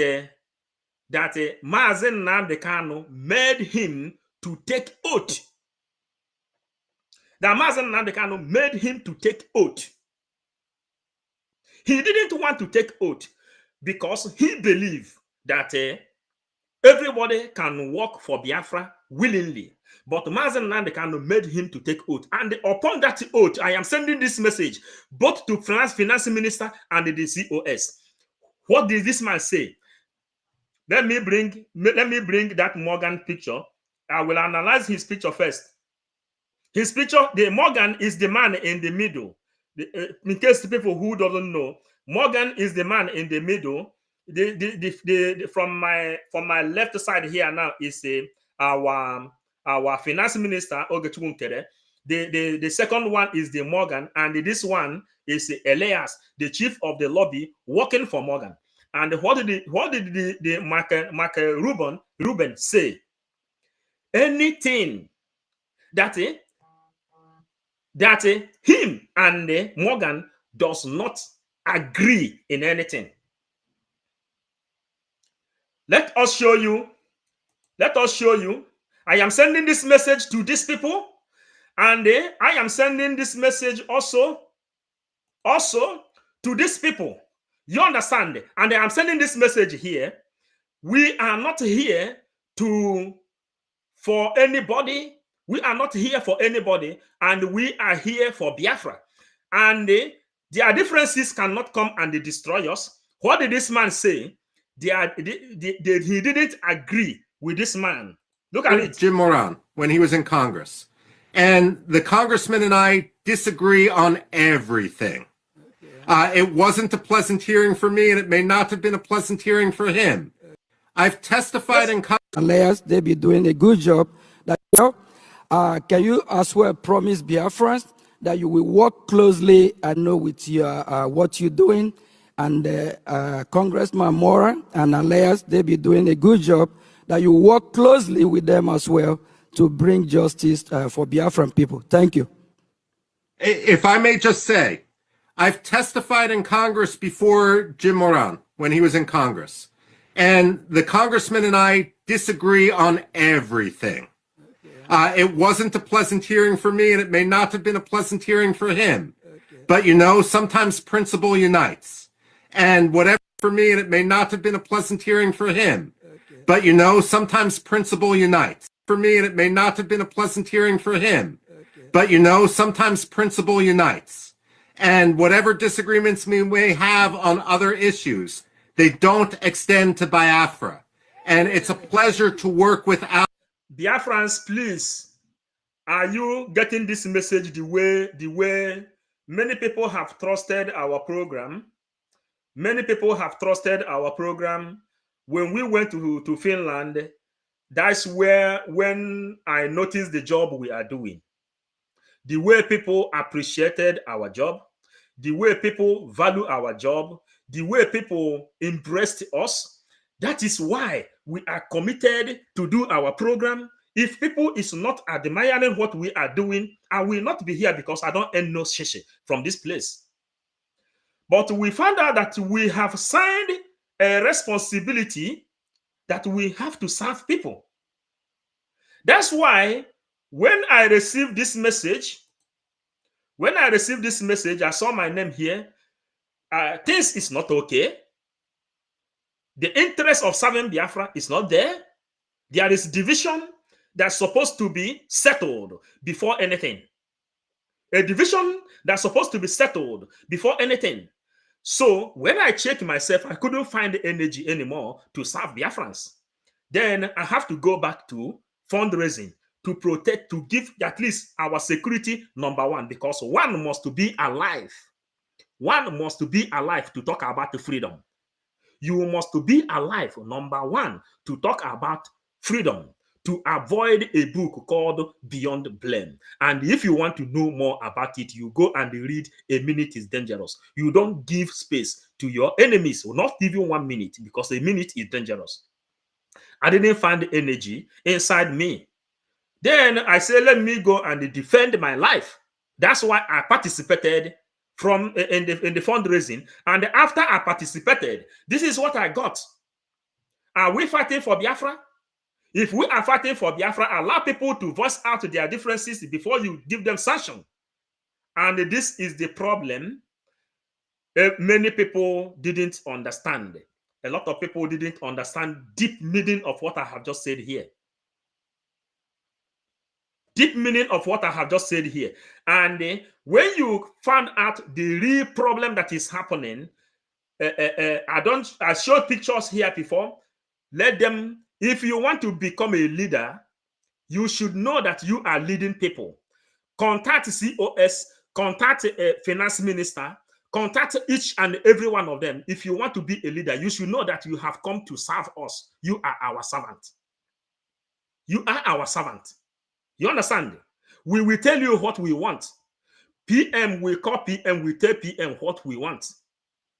Mazi Nnamdi Kanu made him to take oath. That Mazi Nnamdi Kanu made him to take oath. He didn't want to take oath because he believed that everybody can work for Biafra willingly. But Mazi Nnamdi Kanu made him to take oath. And upon that oath, I am sending this message both to Finance Minister and the COS. What did this man say? Let me bring that Morgan picture. I will analyze his picture first. His picture, the Morgan is the man in the middle. In case the people who doesn't know, Morgan is the man in the middle. From my left side here now is our finance minister Ogechi Nkere. The second one is the Morgan, and this one is Elias, the chief of the lobby, working for Morgan. And what did the Mark Ruben say? Anything that him and Morgan does not agree in anything. Let us show you. I am sending this message to these people, and I am sending this message also to these people. You understand? And I am sending this message here. We are not here for anybody. We are not here for anybody, and we are here for Biafra. And their differences cannot come and destroy us. What did this man say? He didn't agree with this man. Look at it.
Jim Moran, when he was in Congress. And the congressman and I disagree on everything. It wasn't a pleasant hearing for me, and it may not have been a pleasant hearing for him. I've testified in Congress.
Unless they be doing a good job. Can you as well promise Biafrans that you will work closely, with your what you're doing, and Congressman Moran and Elias, they be doing a good job, that you work closely with them as well to bring justice for Biafran people. Thank you.
If I may just say, I've testified in Congress before Jim Moran when he was in Congress, and the congressman and I disagree on everything. It wasn't a pleasant hearing for me, and it may not have been a pleasant hearing for him. But sometimes principle unites. And whatever for me, and it may not have been a pleasant hearing for him. But sometimes principle unites. For me, and it may not have been a pleasant hearing for him. But sometimes principle unites. And whatever disagreements we may have on other issues, they don't extend to Biafra. And it's a pleasure to work with
Biafrans, please, are you getting this message the way many people have trusted our program? Many people have trusted our program. When we went to Finland, that's when I noticed the job we are doing. The way people appreciated our job, the way people value our job, the way people embraced us. That is why we are committed to do our program. If people is not admiring what we are doing, I will not be here because I don't earn no shishi from this place. But we found out that we have signed a responsibility that we have to serve people. That's why when I received this message, I saw my name here. Things is not okay. The interest of serving Biafra is not there. There is division that's supposed to be settled before anything. A division that's supposed to be settled before anything. So when I checked myself, I couldn't find the energy anymore to serve Biafrans. Then I have to go back to fundraising to protect, to give at least our security number one, because one must be alive. One must be alive to talk about the freedom. You must be alive, number one, to talk about freedom, to avoid a book called Beyond Blame. And if you want to know more about it, you go and read A Minute is Dangerous. You don't give space to your enemies, not even 1 minute, because a minute is dangerous. I didn't find the energy inside me. Then I said, let me go and defend my life. That's why I participated in the fundraising. And after I participated, this is what I got. Are we fighting for Biafra? If we are fighting for Biafra, allow people to voice out their differences before you give them sanction. And this is the problem. Many people didn't understand. A lot of people didn't understand deep meaning of what I have just said here. Deep meaning of what I have just said here. And when you find out the real problem that is happening, I showed pictures here before. Let them, if you want to become a leader, you should know that you are leading people. Contact COS, contact a finance minister, contact each and every one of them. If you want to be a leader, you should know that you have come to serve us. You are our servant. You are our servant. You understand? We will tell you what we want. PM will call PM, we tell PM what we want.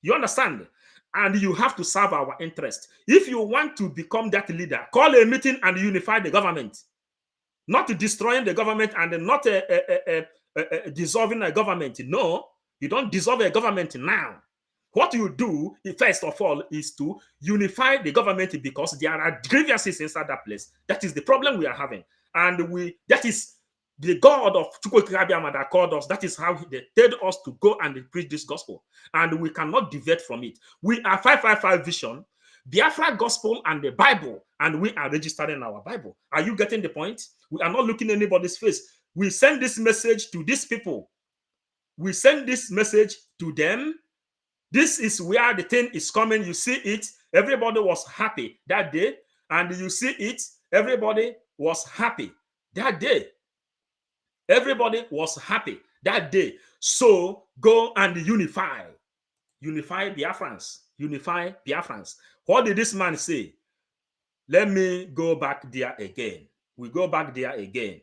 You understand? And you have to serve our interest. If you want to become that leader, call a meeting and unify the government. Not destroying the government and not dissolving a government. No, you don't dissolve a government now. What you do, first of all, is to unify the government, because there are grievances inside that place. That is the problem we are having. And that is the God of Chukwukabiama that called us. That is how they told us to go and preach this gospel. And we cannot deviate from it. We are 555 Vision, Biafra Gospel, and the Bible. And we are registering our Bible. Are you getting the point? We are not looking anybody's face. We send this message to these people. We send this message to them. This is where the thing is coming. You see it. Everybody was happy that day. And you see it. Everybody was happy that day. Everybody was happy that day. So go and unify. Unify Biafrans. Unify Biafrans. What did this man say? Let me go back there again. We go back there again.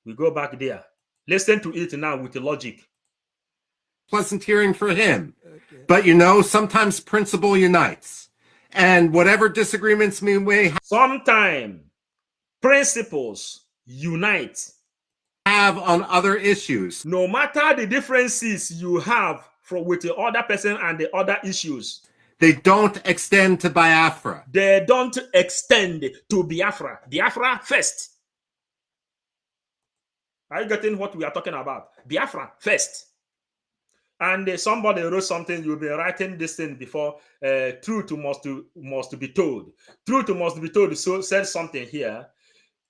We go back there. Listen to it now with the logic.
Pleasant hearing for him. Okay. But you know, sometimes principle unites. And whatever disagreements we may
sometimes principles unite.
Have on other issues.
No matter the differences you have with the other person and the other issues,
they don't extend to Biafra.
They don't extend to Biafra. Biafra first. Are you getting what we are talking about? Biafra first. And somebody wrote something, you'll be writing this thing before. Truth must be told. Truth must be told. So said something here.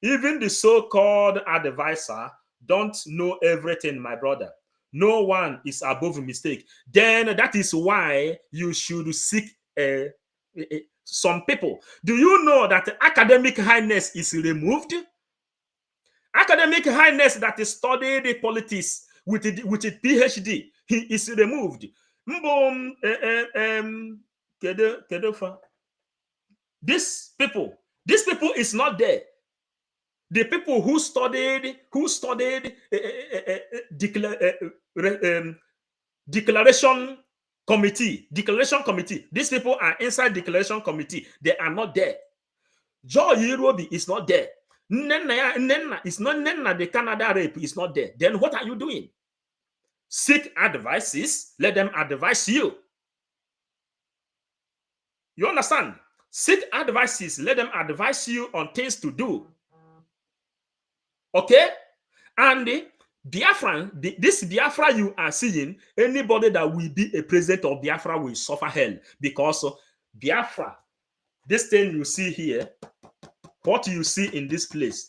Even the so-called advisor don't know everything, my brother. No one is above mistake. Then that is why you should seek some people. Do you know that academic highness is removed? Academic highness that studied politics with a PhD, he is removed. These people is not there. The people who studied declaration committee. These people are inside declaration committee. They are not there. Joe Yirobi is not there. Nenna is not Nenna. The Canada rape is not there. Then what are you doing? Seek advices. Let them advise you. You understand? Seek advices. Let them advise you on things to do. Okay? And this Biafra you are seeing, anybody that will be a president of Biafra will suffer hell, because Biafra, this thing you see here, what you see in this place,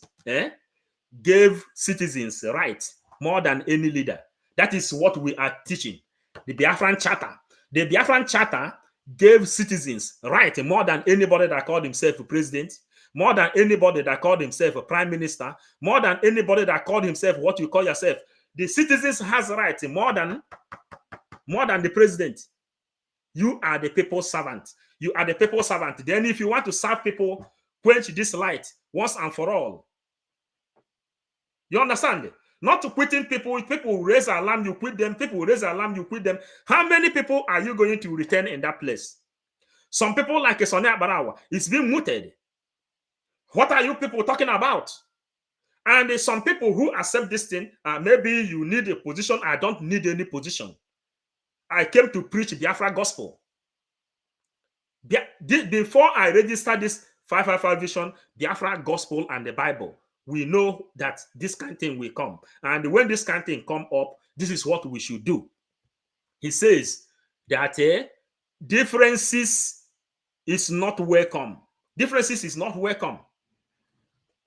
gave citizens rights more than any leader. That is what we are teaching. The Biafran Charter. The Biafran Charter gave citizens right more than anybody that called himself a president, more than anybody that called himself a prime minister, more than anybody that called himself what you call yourself. The citizens has right more than the president. You are the people's servant. You are the people's servant. Then if you want to serve people, quench this light once and for all. You understand? Not to quitting people. People raise alarm, you quit them. People raise alarm, you quit them. How many people are you going to return in that place? Some people like Sonia Barawa, it's being mooted. What are you people talking about? And some people who accept this thing, maybe you need a position. I don't need any position. I came to preach Biafra gospel. Before I registered this 555 vision, Biafra gospel and the Bible, we know that this kind of thing will come. And when this kind of thing come up, this is what we should do. He says that differences is not welcome. Differences is not welcome.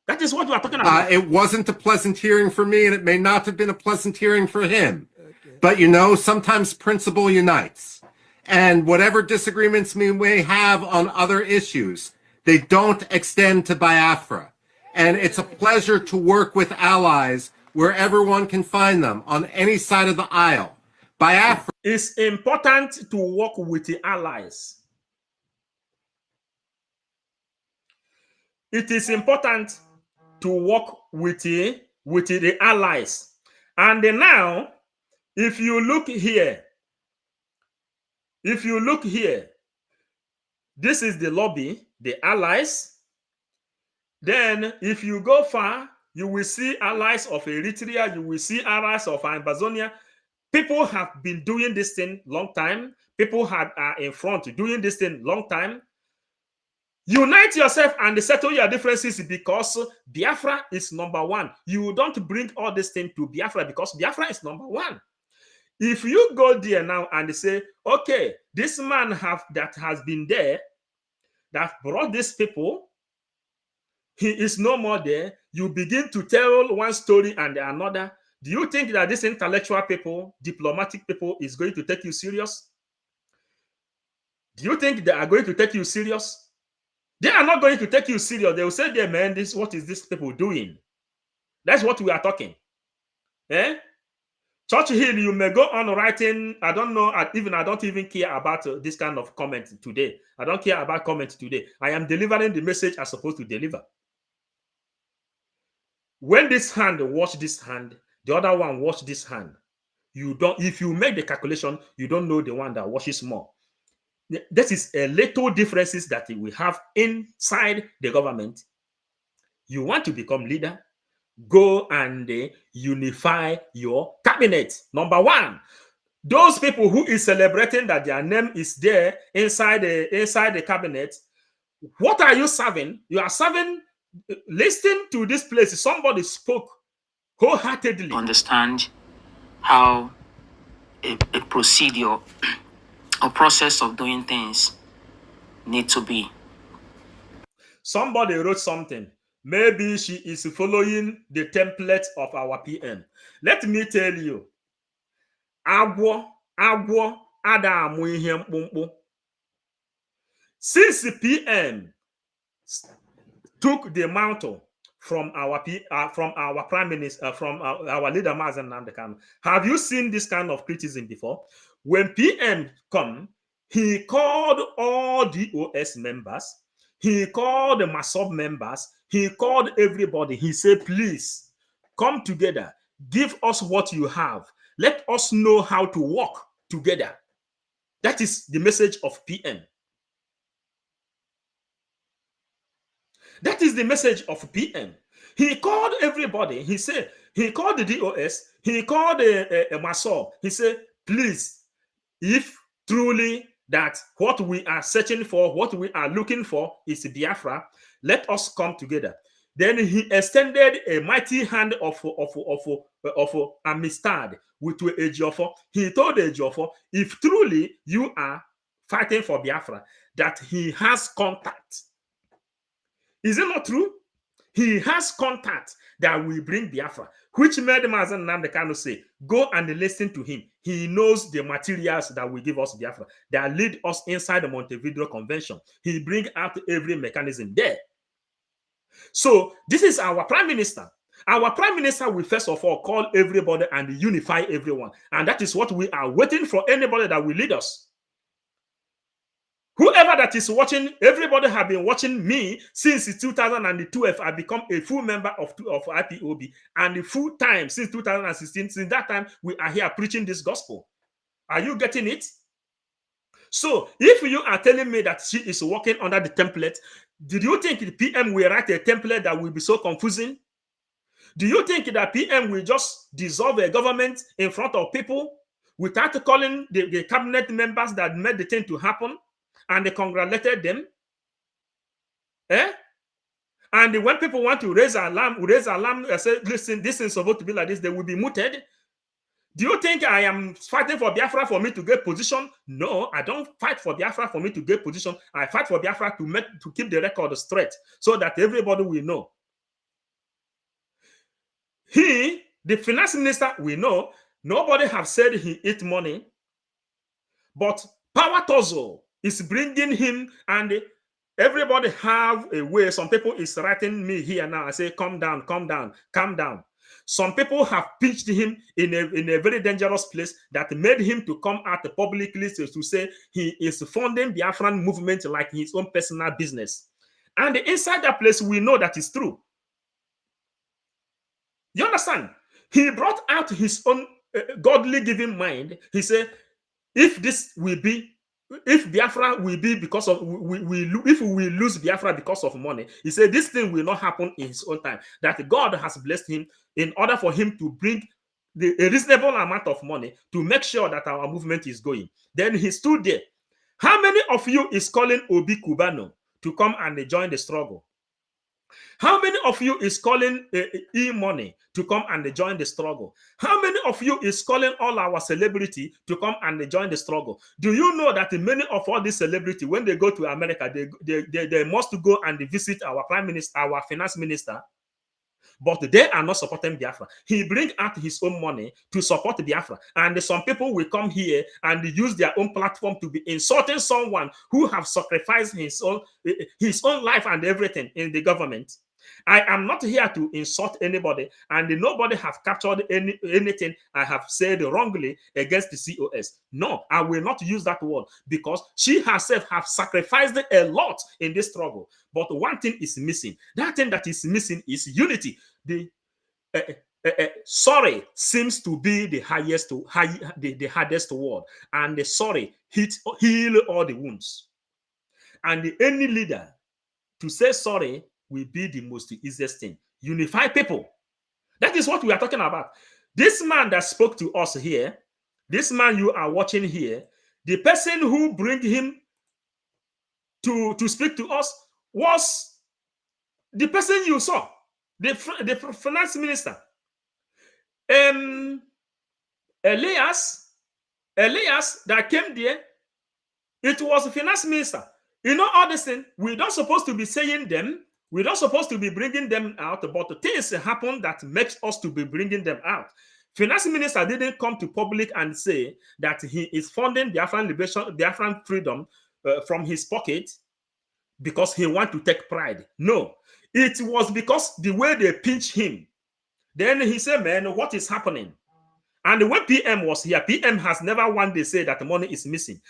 That is what we are talking about.
It wasn't a pleasant hearing for me, and it may not have been a pleasant hearing for him. Okay. But, you know, sometimes principle unites. And whatever disagreements we may have on other issues, they don't extend to Biafra. And it's a pleasure to work with allies wherever one can find them, on any side of the aisle. Biafra.
It's important to work with the allies. It is important to work with the allies. And now, if you look here, this is the lobby, the allies. Then, if you go far, you will see allies of Eritrea, you will see allies of Amazonia. People have been doing this thing long time. People are in front doing this thing long time. Unite yourself and settle your differences, because Biafra is number one. You don't bring all this thing to Biafra because Biafra is number one. If you go there now and say, okay, this man that has been there, that brought these people, he is no more there, you begin to tell one story and another. Do you think that this intellectual people, diplomatic people, is going to take you serious? Do you think they are going to take you serious? They are not going to take you serious. They will say, "Yeah, man, what is this people doing?" That's what we are talking. Church Hill, you may go on writing. I don't know, I don't even care about this kind of comment today. I don't care about comment today. I am delivering the message I'm supposed to deliver. When this hand wash this hand, the other one wash this hand. If you make the calculation, you don't know the one that washes more. This is a little differences that we have inside the government. You want to become leader, go and unify your cabinet. Number one, those people who is celebrating that their name is there inside the cabinet, what are you serving? You are serving. Listen to this place. Somebody spoke wholeheartedly.
Understand how a procedure or process of doing things need to be.
Somebody wrote something. Maybe she is following the template of our PM. Let me tell you. Agwo adamu ihe mkpụmkpụ. Since the PM took the mantle from our prime minister, from our leader Mazen Namdekan, have you seen this kind of criticism before? When PM come, he called all DOS members, he called the MASOB members, he called everybody. He said, please come together, give us what you have, let us know how to work together. That is the message of PM. That is the message of PM. He called everybody. He said, he called the DOS, he called a MASOB. He said, please, if truly that what we are searching for, what we are looking for is Biafra. Let us come together. Then he extended a mighty hand of amistad with Ejiofor. He told Ejiofor, if truly you are fighting for Biafra, that he has contact. Is it not true? He has contact that will bring Biafra, which made Mazen Nnamdi Kanu say, go and listen to him. He knows the materials that will give us Biafra, that lead us inside the Montevideo Convention. He brings out every mechanism there. So this is our prime minister. Our prime minister will first of all call everybody and unify everyone. And that is what we are waiting for, anybody that will lead us. Whoever that is watching, everybody have been watching me since 2012. I become a full member of IPOB, and full time since 2016. Since that time, we are here preaching this gospel. Are you getting it? So if you are telling me that she is working under the template, did you think the PM will write a template that will be so confusing? Do you think that PM will just dissolve a government in front of people without calling the cabinet members that made the thing to happen? And they congratulated them. And when people want to raise alarm, say, listen, this is supposed to be like this, they will be muted. Do you think I am fighting for Biafra for me to get position? No, I don't fight for Biafra for me to get position. I fight for Biafra to keep the record straight so that everybody will know. He, the finance minister, we know, nobody have said he eat money, but power tussle is bringing him, and everybody have a way. Some people is writing me here now. I say, calm down, calm down, calm down. Some people have pitched him in a very dangerous place that made him to come out publicly to say he is funding Biafran movement like his own personal business. And inside that place, we know that is true. You understand? He brought out his own godly given mind. He said, if Biafra will be because of, if we lose Biafra because of money, he said this thing will not happen in his own time. That God has blessed him in order for him to bring a reasonable amount of money to make sure that our movement is going. Then he stood there. How many of you is calling Obi Cubano to come and join the struggle? How many of you is calling E-Money to come and join the struggle? How many of you is calling all our celebrity to come and join the struggle? Do you know that many of all these celebrity, when they go to America, they must go and visit our prime minister, our finance minister, but they are not supporting Biafra. He brings out his own money to support Biafra. And some people will come here and use their own platform to be insulting someone who have sacrificed his own life and everything in the government. I am not here to insult anybody, and nobody have captured anything I have said wrongly against the COS. No, I will not use that word, because she herself have sacrificed a lot in this struggle. But one thing is missing. That thing that is missing is unity. The sorry seems to be the the hardest word, and the sorry heal all the wounds. And any leader to say sorry will be the most easiest thing. Unify people. That is what we are talking about. This man that spoke to us here, this man you are watching here, the person who bring him to speak to us was the person you saw, the finance minister. Elias that came there, it was the finance minister. You know, all this thing, we don't supposed to be saying them. We're not supposed to be bringing them out, but things happen that makes us to be bringing them out. Finance minister didn't come to public and say that he is funding Biafran liberation, Biafran freedom from his pocket because he wants to take pride. No, it was because the way they pinch him. Then he said, man, what is happening? And when PM was here, PM has never one day said that the money is missing.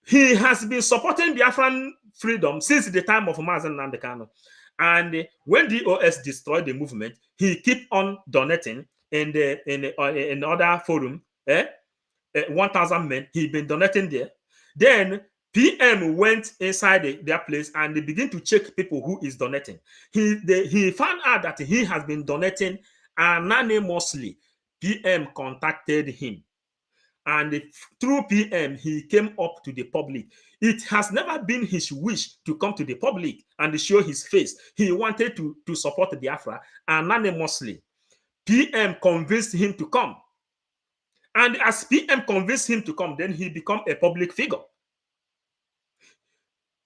He has been supporting Biafran freedom since the time of Mazen Nnamdi Kanu. And when DOS destroyed the movement, he keep on donating in other forum. 1,000 men, he been donating there. Then PM went inside their place and they begin to check people who is donating. He found out that he has been donating anonymously. PM contacted him And through PM, he came up to the public. It has never been his wish to come to the public and show his face. He wanted to support Biafra anonymously. PM convinced him to come. And as PM convinced him to come, then he became a public figure.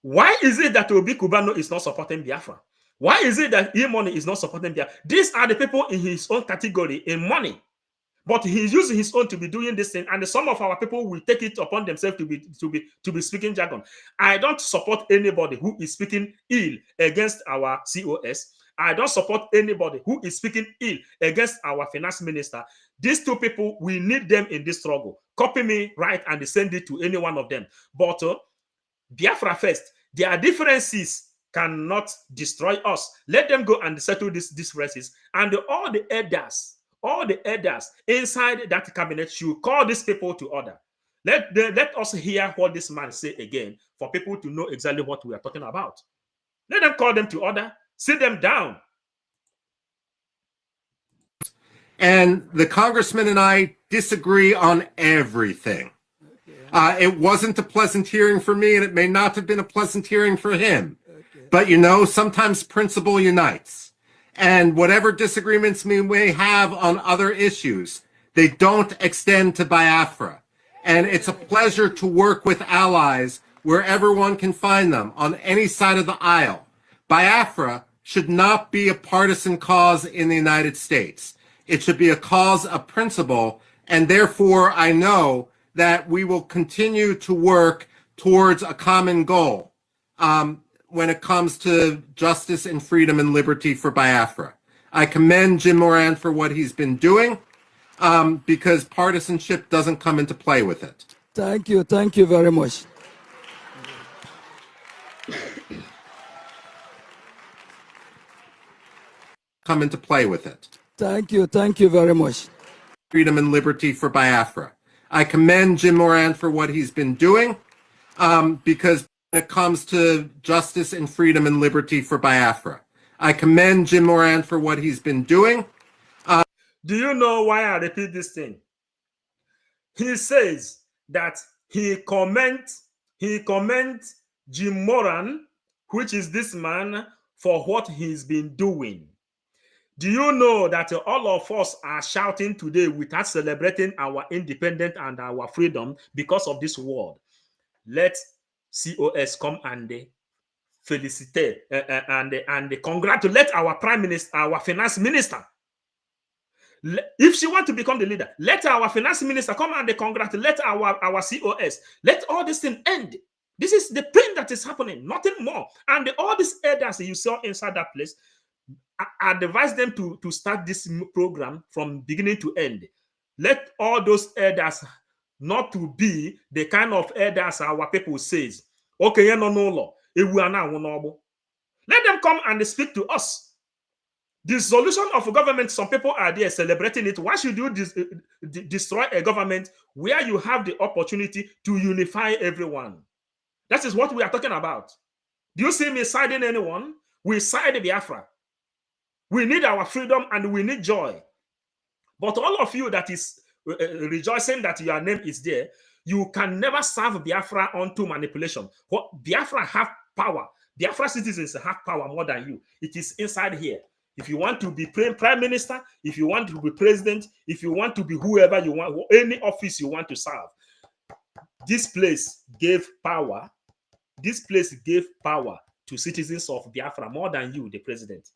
Why is it that Obi Kubano is not supporting Biafra? Why is it that E-Money is not supporting Biafra? These are the people in his own category in money. But he's using his own to be doing this thing, and some of our people will take it upon themselves to be speaking jargon. I don't support anybody who is speaking ill against our COS. I don't support anybody who is speaking ill against our finance minister. These two people, we need them in this struggle. Copy me, write, and send it to any one of them. But Biafra first, their differences cannot destroy us. Let them go and settle these differences. And all the elders inside that cabinet should call these people to order. Let us hear what this man say again for people to know exactly what we are talking about. Let them call them to order, sit them down.
And the congressman and I disagree on everything. It wasn't a pleasant hearing for me, and it may not have been a pleasant hearing for him. But, you know, sometimes principle unites. And whatever disagreements we may have on other issues, they don't extend to Biafra. And it's a pleasure to work with allies wherever one can find them, on any side of the aisle. Biafra should not be a partisan cause in the United States. It should be a cause of principle, and therefore I know that we will continue to work towards a common goal when it comes to justice and freedom and liberty for Biafra. I commend Jim Moran for what he's been doing because partisanship doesn't come into play with it.
Thank you very much.
Come into play with it.
Thank you very much.
Freedom and liberty for Biafra. I commend Jim Moran for what he's been doing because when it comes to justice and freedom and liberty for Biafra. I commend Jim Moran for what he's been doing.
Do you know why I repeat this thing? He says that he commends Jim Moran, which is this man, for what he's been doing. Do you know that all of us are shouting today without celebrating our independence and our freedom because of this word? Let COS come and felicitate and congratulate our prime minister, our finance minister. If she wants to become the leader, let our finance minister come and congratulate our COS. Let all this thing end. This is the pain that is happening, nothing more. And all these elders you saw inside that place, I advise them to start this program from beginning to end. Let all those elders not to be the kind of elders our people says, okay, no law. Let them come and speak to us. The solution of government, some people are there celebrating it. Why should you destroy a government where you have the opportunity to unify everyone? That is what we are talking about. Do you see me siding anyone? We side Biafra. We need our freedom and we need joy. But all of you that is rejoicing that your name is there, you can never serve Biafra onto manipulation. Biafra have power. Biafra citizens have power more than you. It is inside here. If you want to be prime minister, if you want to be president, if you want to be whoever you want, any office you want to serve, this place gave power. This place gave power to citizens of Biafra more than you, the president.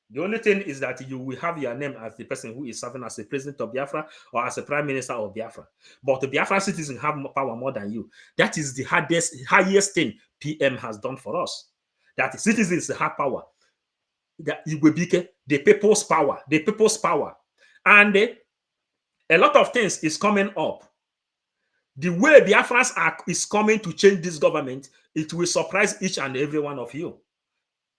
The only thing is that you will have your name as the person who is serving as a president of Biafra or as a prime minister of Biafra. But the Biafra citizens have power more than you. That is the highest thing PM has done for us. That the citizens have power. That it will be the people's power. The people's power. And a lot of things is coming up. The way Biafrans is coming to change this government, it will surprise each and every one of you.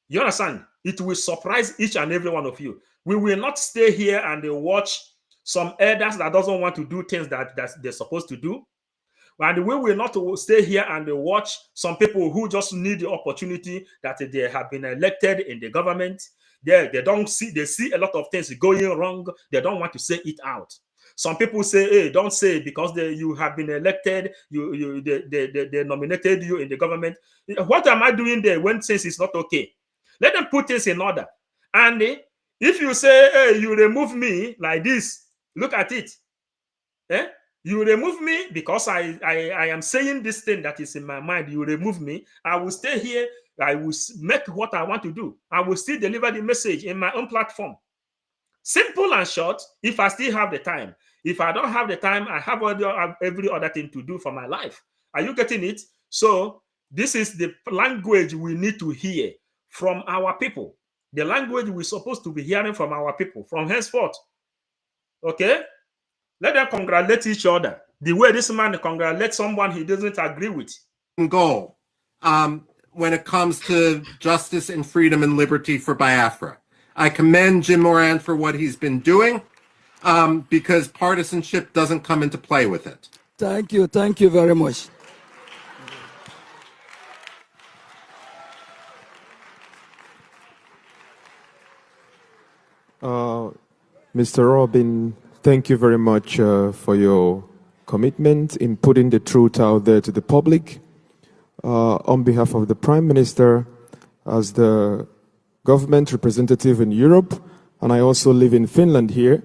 You understand? It will surprise each and every one of you. We will not stay here and watch some elders that doesn't want to do things that they're supposed to do. And we will not stay here and watch some people who just need the opportunity that they have been elected in the government. They see a lot of things going wrong. They don't want to say it out. Some people say, hey, don't say it because you have been elected, they nominated you in the government. What am I doing there when things is not okay? Let them put things in order. And if you say, hey, you remove me like this, look at it. You remove me because I am saying this thing that is in my mind. You remove me. I will stay here. I will make what I want to do. I will still deliver the message in my own platform. Simple and short, if I still have the time. If I don't have the time, I have every other thing to do for my life. Are you getting it? So this is the language we need to hear from our people. The language we're supposed to be hearing from our people from henceforth. Okay? Let them congratulate each other. The way this man congratulates someone he doesn't agree with.
Goal when it comes to justice and freedom and liberty for Biafra. I commend Jim Moran for what he's been doing because partisanship doesn't come into play with it.
Thank you very much.
Mr. Robin, thank you very much for your commitment in putting the truth out there to the public. On behalf of the Prime Minister, as the government representative in Europe, and I also live in Finland here,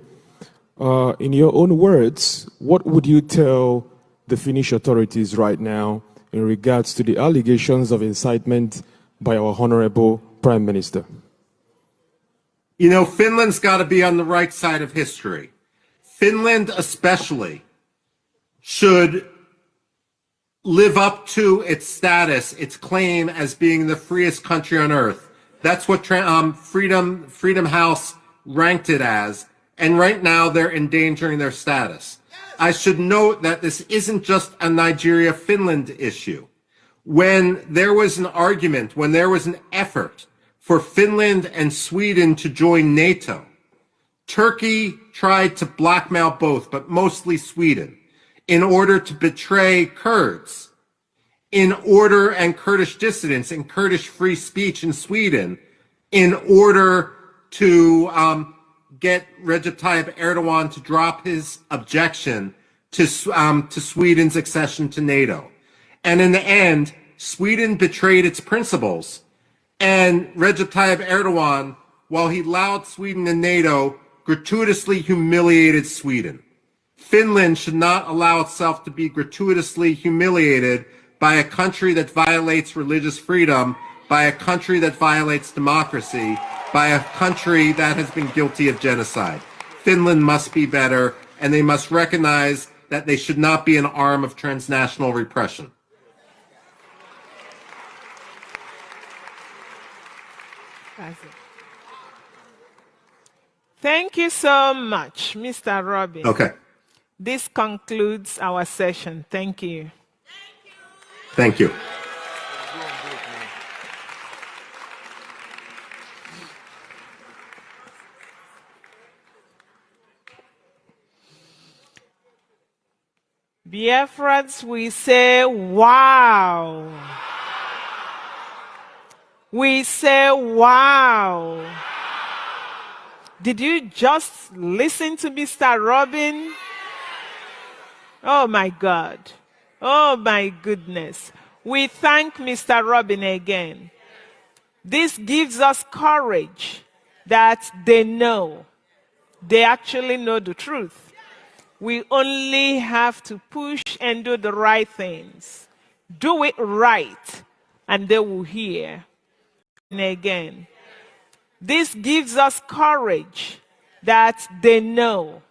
in your own words, what would you tell the Finnish authorities right now in regards to the allegations of incitement by our Honorable Prime Minister?
You know, Finland's got to be on the right side of history. Finland especially should live up to its status, its claim as being the freest country on earth. That's what Freedom House ranked it as. And right now they're endangering their status. I should note that this isn't just a Nigeria-Finland issue. When there was an argument, when there was an effort for Finland and Sweden to join NATO, Turkey tried to blackmail both, but mostly Sweden, in order to betray Kurds, and Kurdish dissidents and Kurdish free speech in Sweden, in order to get Recep Tayyip Erdogan to drop his objection to Sweden's accession to NATO. And in the end, Sweden betrayed its principles. And Recep Tayyip Erdogan, while he allowed Sweden in NATO, gratuitously humiliated Sweden. Finland should not allow itself to be gratuitously humiliated by a country that violates religious freedom, by a country that violates democracy, by a country that has been guilty of genocide. Finland must be better, and they must recognize that they should not be an arm of transnational repression.
Thank you so much, Mr. Robin.
Okay.
This concludes our session. Thank you.
Thank you.
Biafrans, we say, wow. We say, wow. Did you just listen to Mr. Robin? Oh my God. Oh my goodness. We thank Mr. Robin again. This gives us courage that they know. They actually know the truth. We only have to push and do the right things. Do it right, and they will hear. And again, this gives us courage that they know.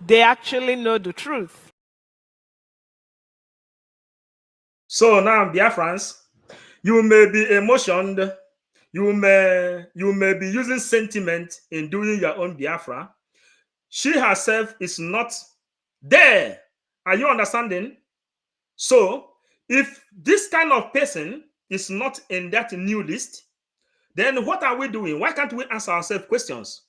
They actually know the truth.
So now, Biafrans, you may be emotioned, you may be using sentiment in doing your own Biafra. She herself is not there. Are you understanding? So, if this kind of person is not in that new list, then what are we doing? Why can't we answer ourselves questions?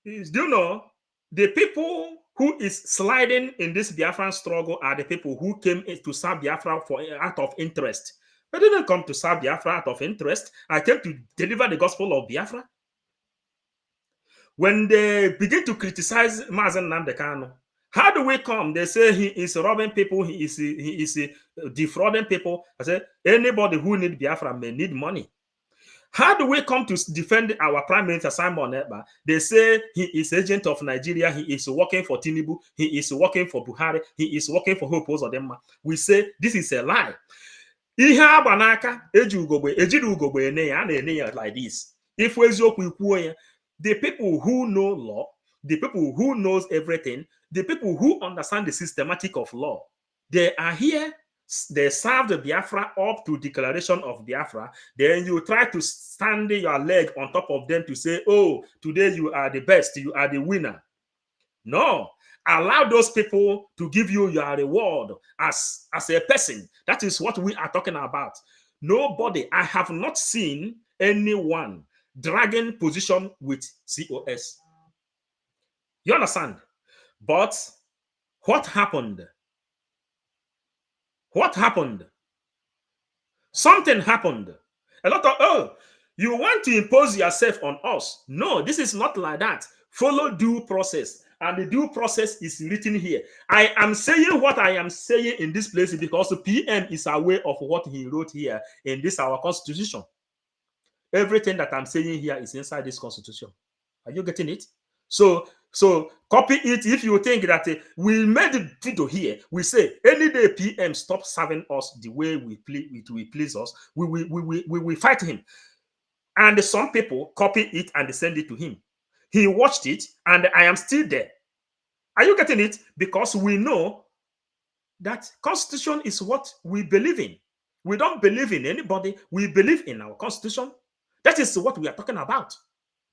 Do you know, the people who is sliding in this Biafran struggle are the people who came to serve Biafra out of interest. I didn't come to serve Biafra out of interest. I came to deliver the gospel of Biafra. When they begin to criticize Mazen Namdekano, how do we come? They say he is robbing people, he is defrauding people. I say anybody who need Biafra may need money. How do we come to defend our Prime Minister Simon Ekpa? They say he is agent of Nigeria, he is working for Tinubu, he is working for Buhari, he is working for Hope Uzodimma. We say this is a lie. Ihe agbanaka ejiri ugogbe ene ya na-ene ya like this. If eziokwu ikwuo ya, the people who know law, the people who knows everything, the people who understand the systematic of law, they are here. They served the Biafra up to declaration of Biafra. Then you try to stand your leg on top of them to say, oh, today you are the best, you are the winner. No, allow those people to give you your reward as a person. That is what we are talking about. Nobody, I have not seen anyone dragging position with COS. You understand? But what happened? What happened? Something happened. A lot of, oh, you want to impose yourself on us. No, this is not like that. Follow due process. And the due process is written here. I am saying what I am saying in this place because the PM is aware of what he wrote here in this our constitution. Everything that I'm saying here is inside this constitution. Are you getting it? So copy it if you think that we made the video here. We say any day PM stop serving us the way we please us, we fight him. And some people copy it and send it to him. He watched it, and I am still there. Are you getting it? Because we know that constitution is what we believe in. We don't believe in anybody. We believe in our constitution. That is what we are talking about.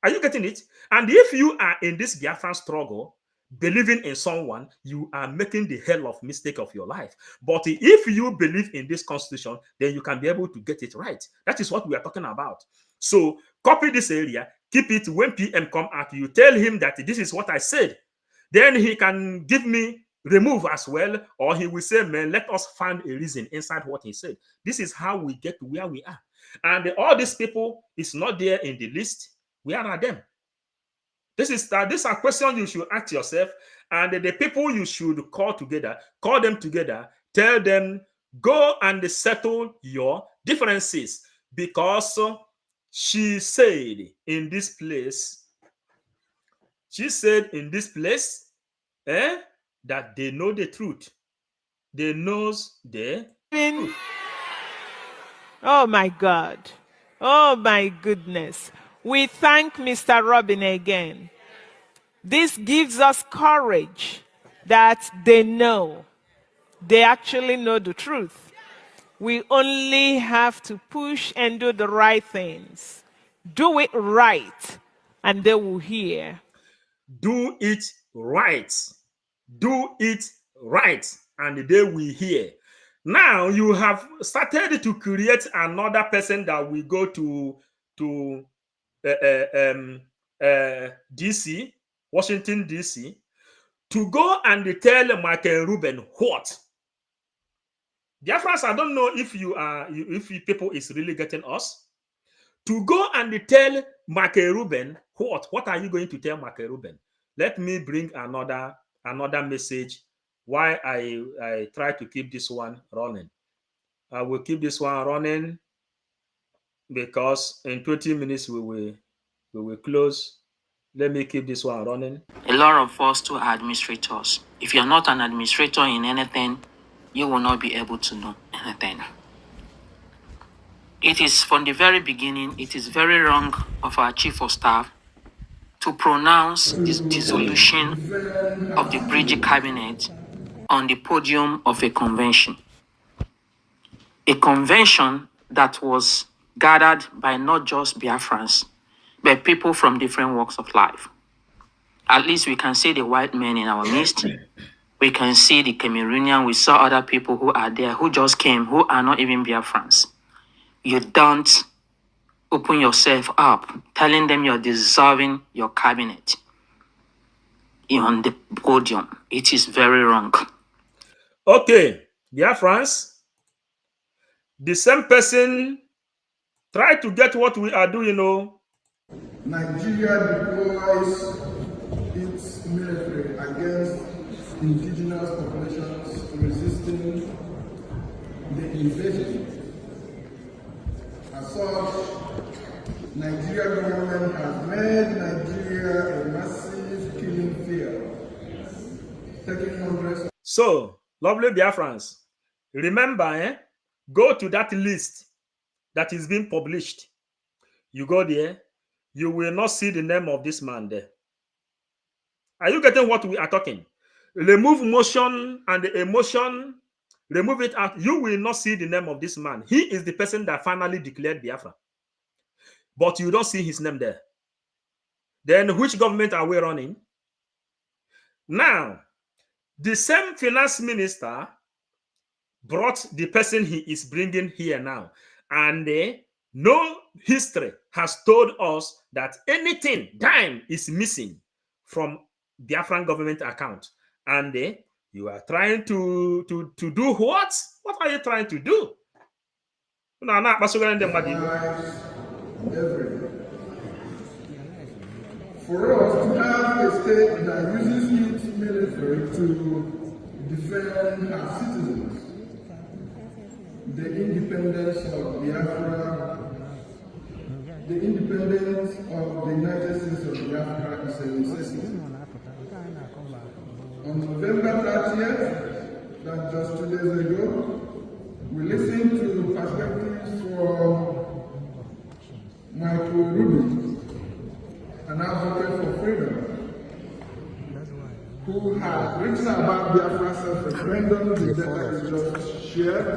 Are you getting it? And if you are in this Biafran struggle, believing in someone, you are making the hell of mistake of your life. But if you believe in this constitution, then you can be able to get it right. That is what we are talking about. So copy this area, keep it. When PM come out, you tell him that this is what I said. Then he can give me remove as well, or he will say, man, let us find a reason inside what he said. This is how we get to where we are. And all these people is not there in the list. Where are them? These are questions you should ask yourself, and the people you should call them together, tell them, go and settle your differences, because she said in this place, that they know the truth. They knows the truth.
Oh my God. Oh my goodness. We thank Mr. Robin again. This gives us courage that they know. They actually know the truth. We only have to push and do the right things. Do it right, and they will hear.
Do it right. Do it right, and they will hear. Now you have started to create another person that will go to DC, Washington DC, to go and tell Michael Rubin what. Biafrans, I don't know if if people is really getting us. To go and tell Michael Rubin what? What are you going to tell Michael Rubin? Let me bring another message. Why I try to keep this one running. I will keep this one running because in 20 minutes we will close. Let me keep this one running.
A lot of us too are administrators. If you're not an administrator in anything, you will not be able to know anything. It is from the very beginning, it is very wrong of our chief of staff to pronounce this dissolution of the Bridge cabinet on the podium of a convention. A convention that was gathered by not just Biafrans, but people from different walks of life. At least we can see the white men in our midst. We can see the Cameroonian. We saw other people who are there, who just came, who are not even Biafrans. You don't open yourself up, telling them you're dissolving your cabinet on the podium. It is very wrong.
Okay, Biafrans, the same person try to get what we are doing,
Nigeria deploys its military against indigenous populations resisting the invasion. As such, Nigeria government has made Nigeria a massive killing field, taking hundreds of...
So, lovely Biafrans, remember, go to that list that is being published. You go there, you will not see the name of this man there. Are you getting what we are talking? Remove motion and the emotion, remove it out. You will not see the name of this man. He is the person that finally declared Biafra. But you don't see his name there. Then which government are we running? Now, the same finance minister brought the person he is bringing here now. And no history has told us that anything, dime, is missing from Biafran government account. And you are trying to do what? What are you trying to do?
For us to have a state that uses its military to defend her citizens, the independence of Biafra, the independence of the United States of Biafra is a necessity. On November 30th, that's just 2 days ago, we listened to perspectives from Michael Rubin, an advocate for freedom, who has written about Biafra self-referendum, the data is just shared,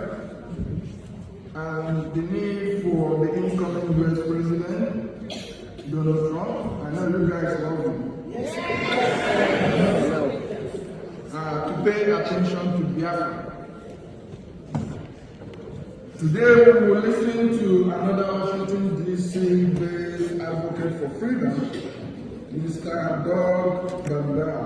and the need for the incoming US President, Donald Trump. I know you guys love him. To pay attention to Biafra. Today we will listen to another Washington DC-based advocate for freedom, Mr. Doug Bandar.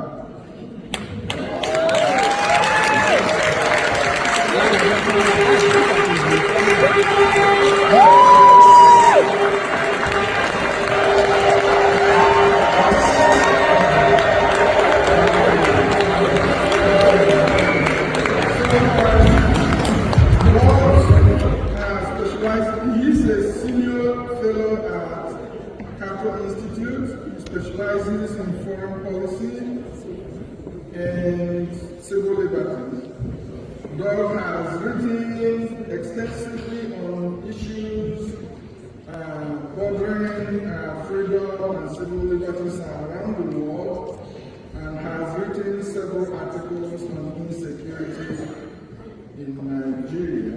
He's a senior fellow at Cato Institute. He specializes in foreign policy and civil liberties. Doug has written extensively on issues bordering freedom and civil liberties around the world, and has written several articles on insecurity in Nigeria.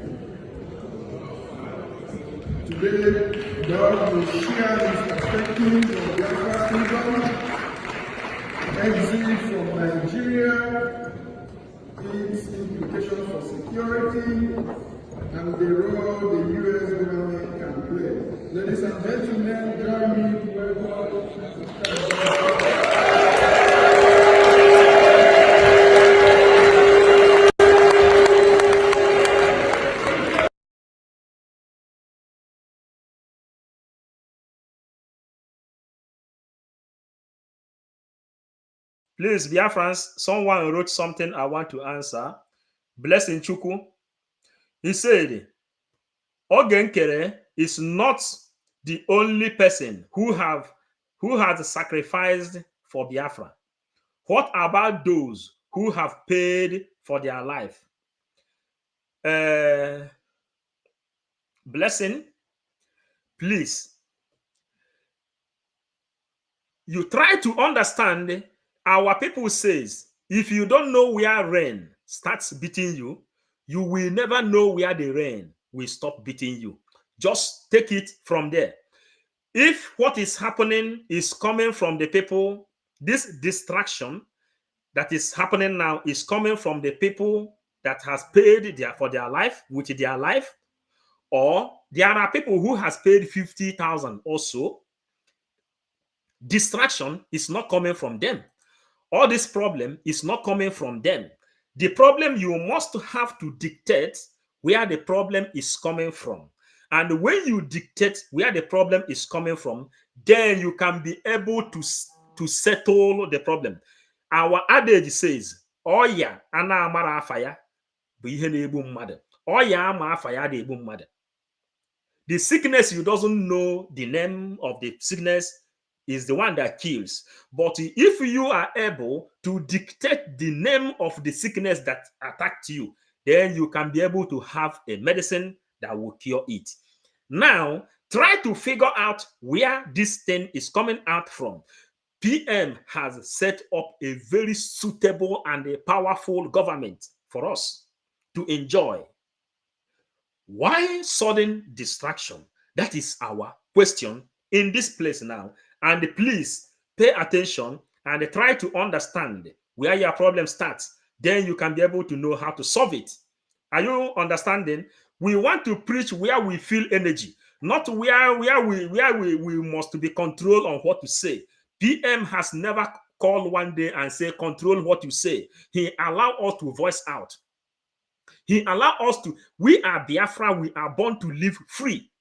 Today, Doug will share his perspectives on Biafra freedom, exit from Nigeria, its implications for security, and the role the US government can play. Ladies and gentlemen, join me to welcome
Please, Biafrans, someone wrote something I want to answer. Blessing Chuku. He said, Ogenkere is not the only person who has sacrificed for Biafra. What about those who have paid for their life? Blessing, please. You try to understand. Our people says, if you don't know where rain starts beating you, you will never know where the rain will stop beating you. Just take it from there. If what is happening is coming from the people, this distraction that is happening now is coming from the people that has paid for their life with their life, or there are people who has paid 50,000 or so, distraction is not coming from them. All this problem is not coming from them. The problem, you must have to dictate where the problem is coming from. And when you dictate where the problem is coming from, then you can be able to settle the problem. Our adage says, Oya ana amara afa ya bụ ihe na-egbu mmadụ. Oya ama afa ya na-egbu mmadụ. The sickness you doesn't know the name of the sickness is the one that kills. But if you are able to dictate the name of the sickness that attacked you, then you can be able to have a medicine that will cure it. Now, try to figure out where this thing is coming out from. PM has set up a very suitable and a powerful government for us to enjoy. Why sudden distraction? That is our question in this place now. And please pay attention and try to understand where your problem starts. Then you can be able to know how to solve it. Are you understanding? We want to preach where we feel energy, not where we must be controlled on what to say. PM has never called one day and say, control what you say. He allowed us to voice out. He allowed us to, we are Biafra, we are born to live free.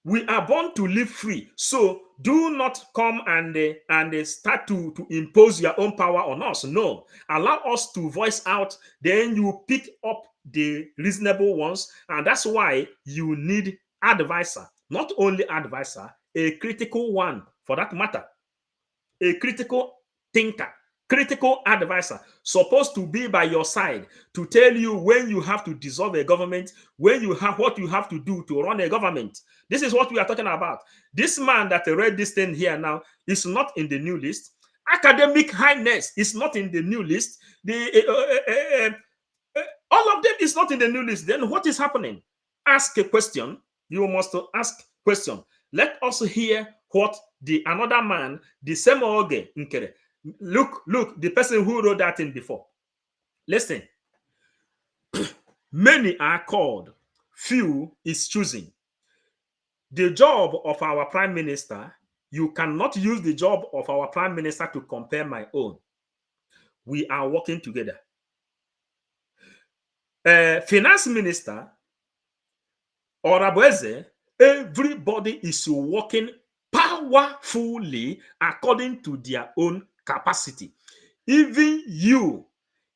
We are born to live free. So do not come and start to impose your own power on us. No. Allow us to voice out. Then you pick up the reasonable ones. And that's why you need advisor. Not only advisor, a critical one for that matter. A critical thinker. Critical advisor, supposed to be by your side to tell you when you have to dissolve a government, when you have what you have to do to run a government. This is what we are talking about. This man that read this thing here now is not in the new list. Academic highness is not in the new list. All of them is not in the new list. Then what is happening? Ask a question. You must ask question. Let us hear what another man, the same organ, Look, the person who wrote that in before. Listen. Many are called, few is choosing. The job of our prime minister, you cannot use the job of our prime minister to compare my own. We are working together. Finance minister, or Abueze, everybody is working powerfully according to their own capacity. Even you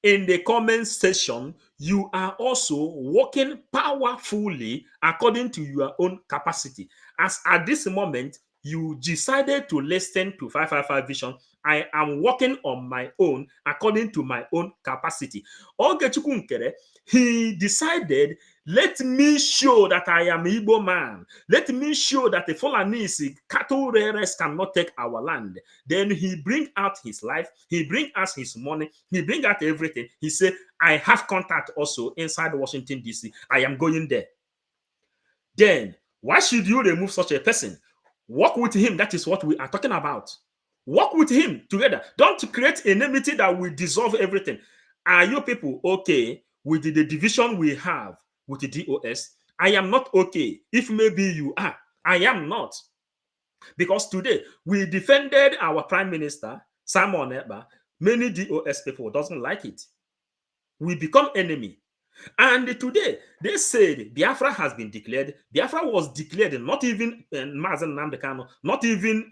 in the comment section, you are also working powerfully according to your own capacity. As at this moment, you decided to listen to 555 Vision, I am working on my own according to my own capacity. Ogechukwu Nkere, he decided, let me show that I am Igbo man. Let me show that the Fulanese cattle rearers cannot take our land. Then he bring out his life. He bring us his money. He bring out everything. He said, I have contact also inside Washington, D.C. I am going there. Then why should you remove such a person? Work with him. That is what we are talking about. Work with him together. Don't create enmity that will dissolve everything. Are you people okay with the division we have with the DOS? I am not okay. If maybe you are, I am not. Because today we defended our prime minister, Simon Ekpa. Many DOS people doesn't like it. We become enemy. And today they said Biafra has been declared. Biafra was declared not even Mazen Namdekano, not even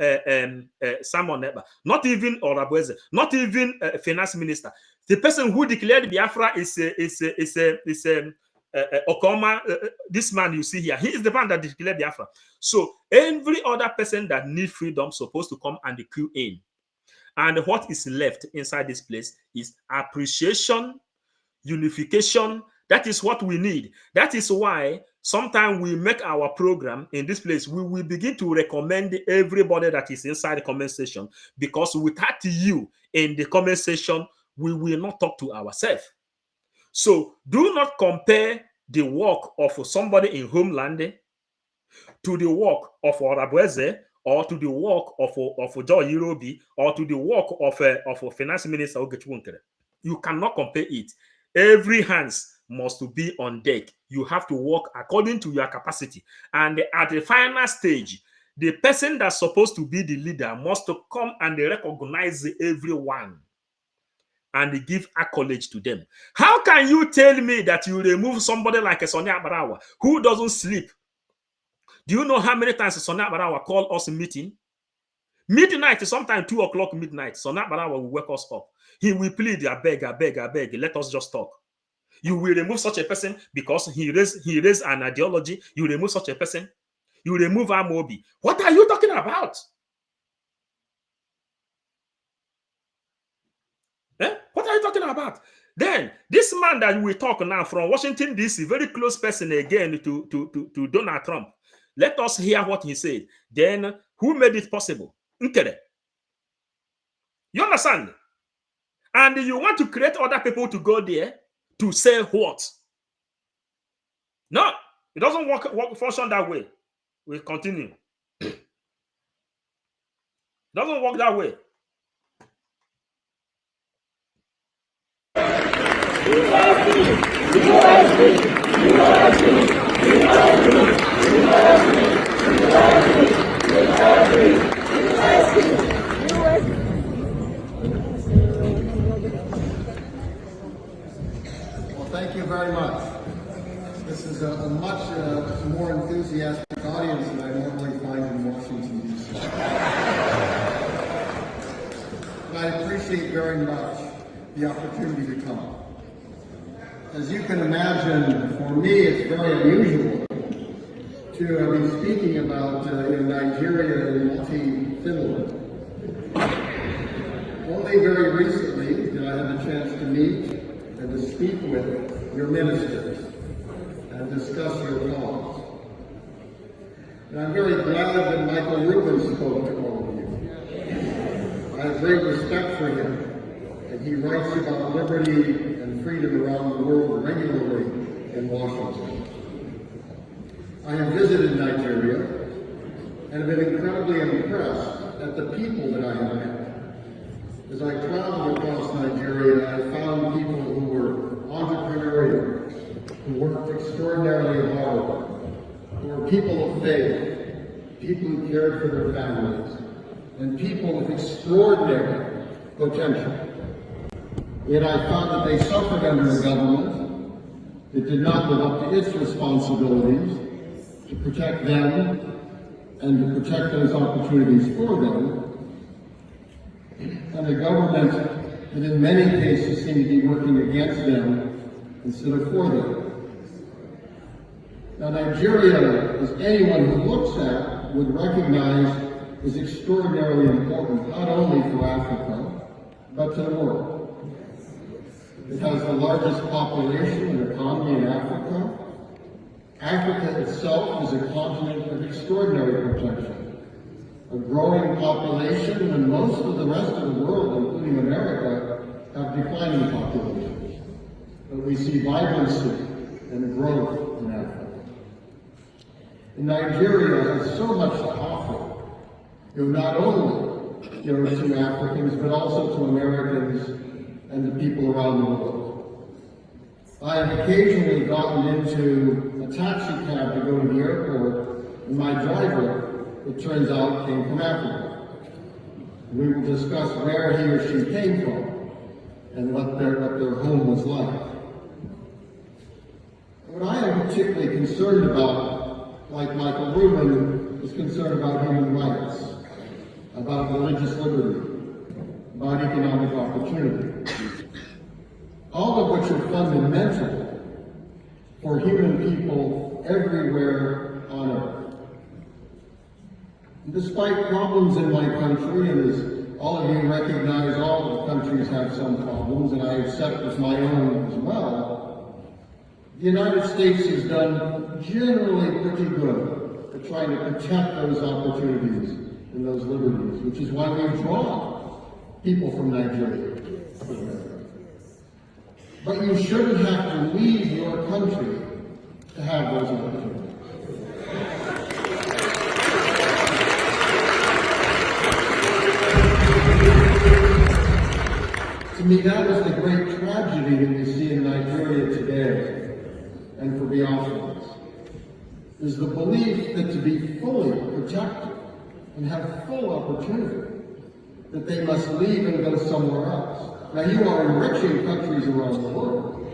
Simon Ekpa, not even Orabueze, not even finance minister. The person who declared Biafra is Okoma, this man you see here. He is the one that declared Biafra. So every other person that needs freedom supposed to come and queue in. And what is left inside this place is appreciation, unification. That is what we need. That is why sometimes we make our program in this place. We will begin to recommend everybody that is inside the comment section, because without you in the comment section, we will not talk to ourselves. So do not compare the work of somebody in homeland to the work of Orabueze, or to the work of Joy Irobi, or to the work of finance minister Ogechukwu Nkere. You cannot compare it. Every hands must be on deck. You have to work according to your capacity. And at the final stage, the person that's supposed to be the leader must come and recognize everyone and give accolades to them. How can you tell me that you remove somebody like a Sonia Abarawa who doesn't sleep? Do you know how many times Sonat Barawa call us meeting? Midnight, sometimes 2 o'clock midnight, Sonat Barawa will wake us up. He will plead, I beg, let us just talk. You will remove such a person because he raised an ideology. You remove such a person. You remove Amobi. What are you talking about? What are you talking about? Then this man that we talk now from Washington DC, very close person again to Donald Trump. Let us hear what he said. Then who made it possible? Nkere. You understand? And you want to create other people to go there to say what? No, it doesn't function that way. We continue. It doesn't work that way.
Well, thank you very much. This is a much more enthusiastic audience than I normally find in Washington, D.C. And I appreciate very much the opportunity to come. As you can imagine, for me, it's very unusual to be speaking about Nigeria and multi-Finland. Only very recently did I have a chance to meet and to speak with your ministers and discuss your cause. And I'm very glad that Michael Rubin spoke to all of you. I have great respect for him, and he writes about liberty and freedom around the world regularly in Washington. I have visited Nigeria and have been incredibly impressed at the people that I have met. As I traveled across Nigeria, I found people who were entrepreneurial, who worked extraordinarily hard, who were people of faith, people who cared for their families, and people with extraordinary potential. Yet I found that they suffered under a government that did not live up to its responsibilities to protect them and to protect those opportunities for them, and a government that in many cases seemed to be working against them instead of for them. Now Nigeria, as anyone who looks at, would recognize is extraordinarily important, not only for Africa, but to the world. It has the largest population and economy in Africa. Africa itself is a continent of extraordinary potential. A growing population, and most of the rest of the world, including America, have declining populations. But we see vibrancy and growth in Africa. And Nigeria has so much to offer, not only to Africans, but also to Americans and the people around the world. I have occasionally gotten into a taxi cab to go to the airport, and my driver, it turns out, came from Africa. We will discuss where he or she came from and what their home was like. What I am particularly concerned about, like Michael Rubin, is concerned about human rights, about religious liberty, about economic opportunity, all of which are fundamental for human people everywhere on earth. And despite problems in my country, and as all of you recognize, all the countries have some problems, and I accept as my own as well, the United States has done generally pretty good at trying to protect those opportunities and those liberties, which is why we've drawn people from Nigeria. But you shouldn't have to leave your country to have those opportunities. To me, that is the great tragedy that we see in Nigeria today, and for Biafrans, is the belief that to be fully protected and have full opportunity, that they must leave and go somewhere else. Now, you are enriching countries around the world,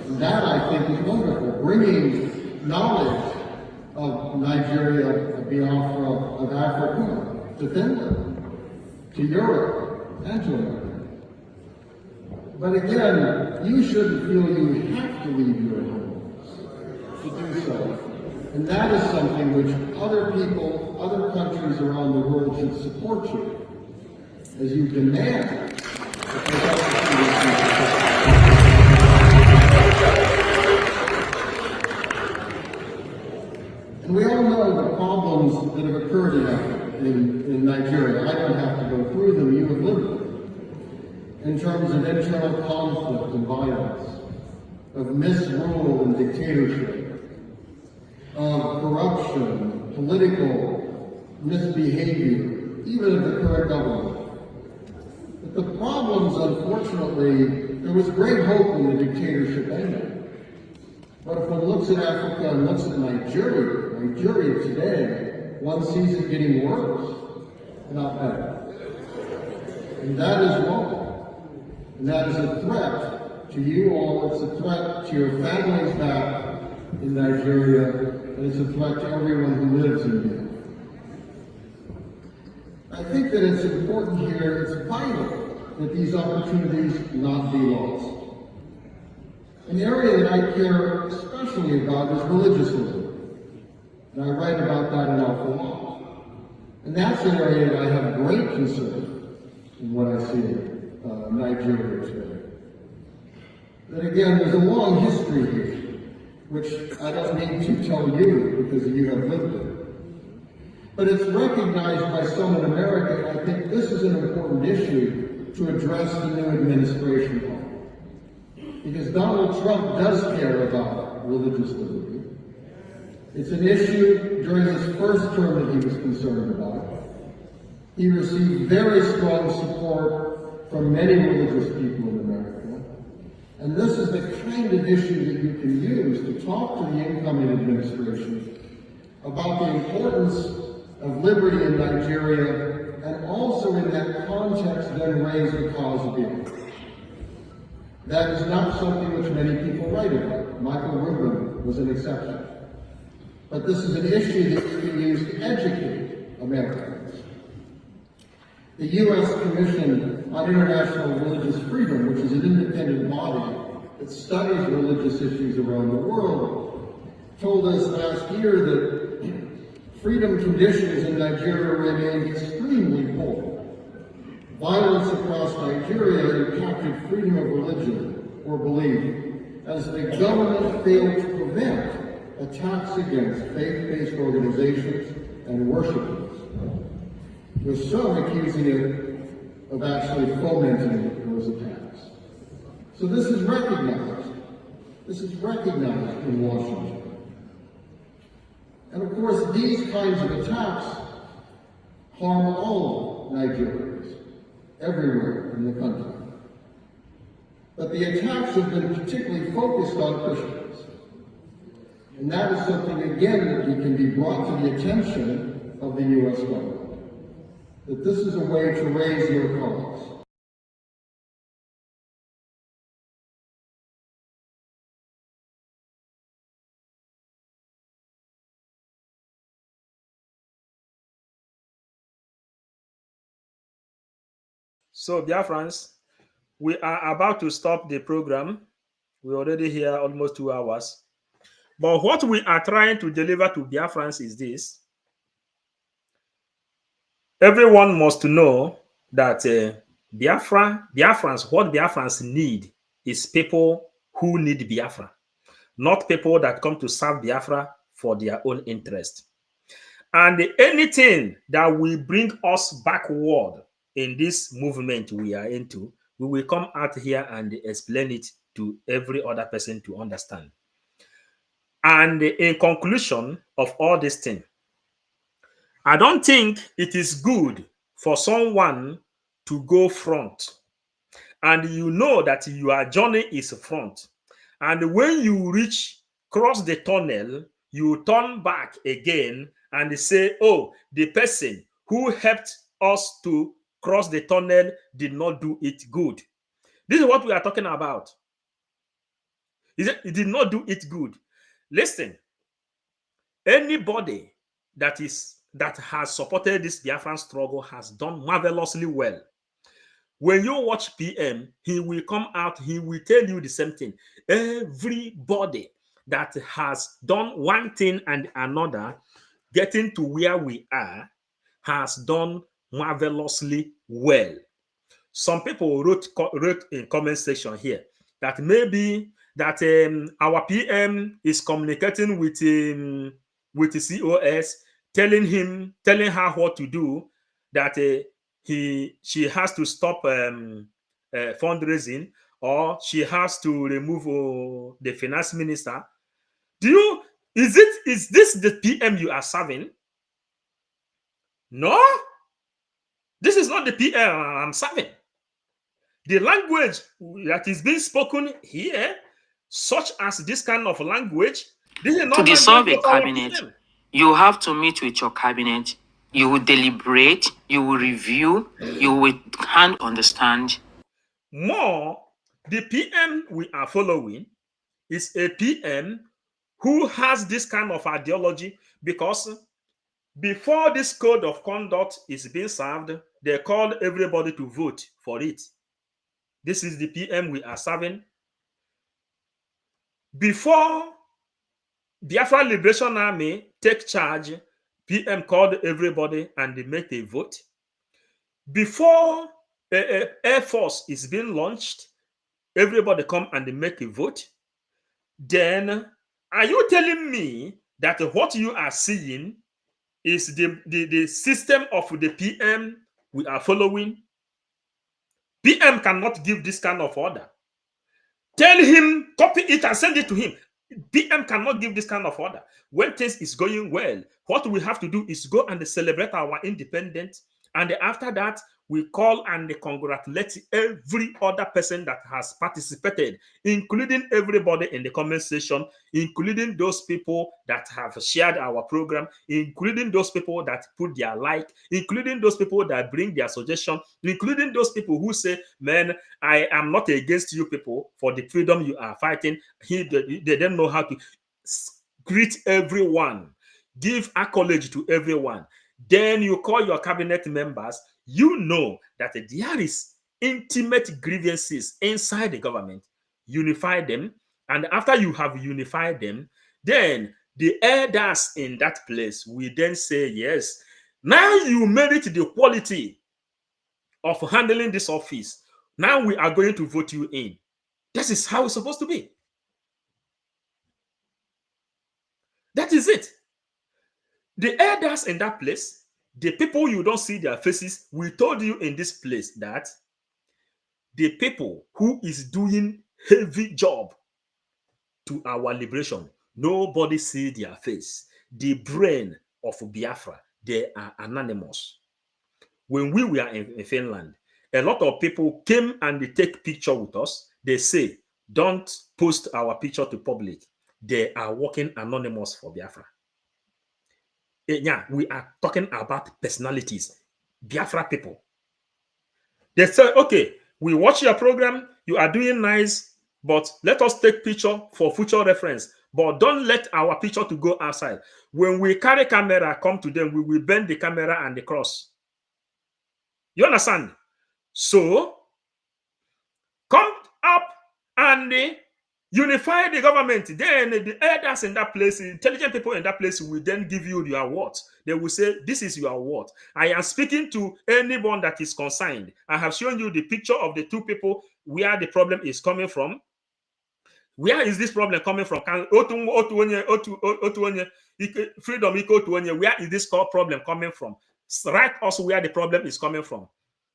and that, I think, is wonderful, bringing knowledge of Nigeria, of Biafra, of Africa, to Finland, to Europe, and to America. But again, you shouldn't feel you have to leave your homes to do so. And that is something which other people, other countries around the world should support you as you demand that those opportunities be protected. And we all know the problems that have occurred in Nigeria. I don't have to go through them, you have lived them. In terms of internal conflict and violence, of misrule and dictatorship, of corruption, political misbehavior, even of the current government. But the problems, unfortunately, there was great hope when the dictatorship ended. But if one looks at Africa and looks at Nigeria today, one sees it getting worse, not better. And that is wrong. And that is a threat to you all, it's a threat to your families back in Nigeria, and it's a threat to everyone who lives in Biafra. I think that it's important here, it's vital that these opportunities not be lost. An area that I care especially about is religious liberty, and I write about that an awful lot. And that's an area that I have great concern in what I see in Nigeria today. That again, there's a long history here, which I don't need to tell you because you have lived it. But it's recognized by some in America, and I think this is an important issue to address the new administration on. Because Donald Trump does care about religious liberty. It's an issue during his first term that he was concerned about. He received very strong support from many religious people in America. And this is the kind of issue that you can use to talk to the incoming administration about the importance of liberty in Nigeria, and also in that context then raise the cause of Biafra. That is not something which many people write about. Michael Rubin was an exception. But this is an issue that you can use to educate Americans. The US Commission on International Religious Freedom, which is an independent body that studies religious issues around the world, told us last year that freedom conditions in Nigeria remain extremely poor. Violence across Nigeria impacted freedom of religion or belief as the government failed to prevent attacks against faith-based organizations and worshipers, with some accusing it of actually fomenting those attacks. So this is recognized. This is recognized in Washington. And of course, these kinds of attacks harm all Nigerians, everywhere in the country. But the attacks have been particularly focused on Christians. And that is something, again, that can be brought to the attention of the U.S. government. That this is a way to raise your cause.
So, Biafrans, we are about to stop the program. We're already here almost 2 hours. But what we are trying to deliver to Biafrans is this. Everyone must know that Biafrans, what Biafrans need is people who need Biafra, not people that come to serve Biafra for their own interest. And anything that will bring us backward in this movement we are into, we will come out here and explain it to every other person to understand. And in conclusion of all this thing, I don't think it is good for someone to go front. And you know that your journey is front. And when you cross the tunnel, you turn back again and say, oh, the person who helped us to cross the tunnel did not do it good. This is what we are talking about. He did not do it good. Listen, Anybody that has supported this Biafran struggle has done marvelously well. When you watch PM, he will come out, he will tell you the same thing. Everybody that has done one thing and another, getting to where we are, has done marvelously well. Some people wrote in comment section here that maybe that our PM is communicating with the COS, telling her what to do, that she has to stop fundraising, or she has to remove the finance minister. Is this the PM you are serving? No, this is not the PM I'm serving. The language that is being spoken here, such as this kind of language, this is not
To dissolve a
language of our
cabinet,
PM.
you have to meet with your cabinet. You will deliberate, you will review, you will understand.
More, the PM we are following is a PM who has this kind of ideology, because before this code of conduct is being served, they called everybody to vote for it. This is the PM we are serving. Before Biafra Liberation Army take charge, PM called everybody and they make a vote. Before Air Force is being launched, everybody come and they make a vote. Then, are you telling me that what you are seeing is the system of the PM we are following? PM cannot give this kind of order. Tell him, copy it and send it to him. PM cannot give this kind of order. When things is going well, what we have to do is go and celebrate our independence. And after that, we call and congratulate every other person that has participated, including everybody in the comment section, including those people that have shared our program, including those people that put their like, including those people that bring their suggestion, including those people who say, man, I am not against you people for the freedom you are fighting. They don't know how to greet everyone, give accolade to everyone. Then you call your cabinet members. You know that there is intimate grievances inside the government. Unify them. And after you have unified them, then the elders in that place will then say, yes, now you merit the quality of handling this office. Now we are going to vote you in. This is how it's supposed to be. That is it. The elders in that place, the people you don't see their faces, we told you in this place that the people who is doing heavy job to our liberation, nobody see their face. The brain of Biafra, they are anonymous. When we were in Finland, a lot of people came and they take picture with us. They say, don't post our picture to public. They are working anonymous for Biafra. Yeah, we are talking about personalities, Biafra people. They say, okay, we watch your program, you are doing nice, but let us take picture for future reference. But don't let our picture to go outside. When we carry camera, come to them, we will bend the camera and the cross. You understand? So, come up and unify the government. Then the elders in that place, intelligent people in that place will then give you your award. They will say, this is your award. I am speaking to anyone that is concerned. I have shown you the picture of the two people where the problem is coming from. Where is this problem coming from? Freedom equal to one. Where is this problem coming from? Write us where the problem is coming from.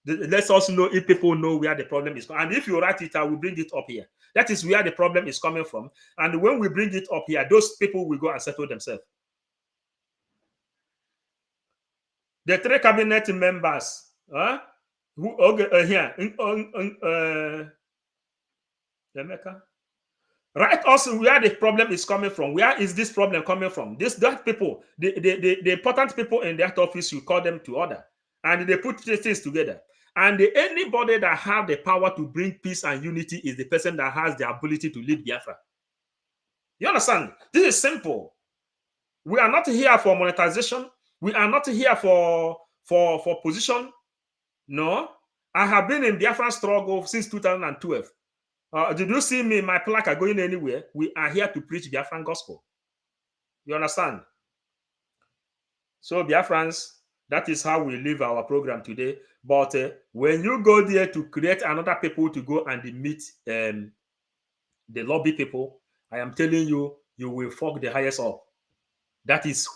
Let us know if people know where the problem is. And if you write it, I will bring it up here. That is where the problem is coming from. And when we bring it up here, those people will go and settle themselves. The three cabinet members, who here, write us where the problem is coming from. Where is this problem coming from? That people, the important people in that office, you call them to order, and they put things together. And anybody that have the power to bring peace and unity is the person that has the ability to lead Biafra. You understand? This is simple. We are not here for monetization. We are not here for position. No. I have been in Biafran struggle since 2012. Did you see me, my placard going anywhere? We are here to preach Biafran gospel. You understand? So Biafrans, that is how we live our program today. But when you go there to create another people to go and meet the lobby people, I am telling you, you will fuck the highest up. That is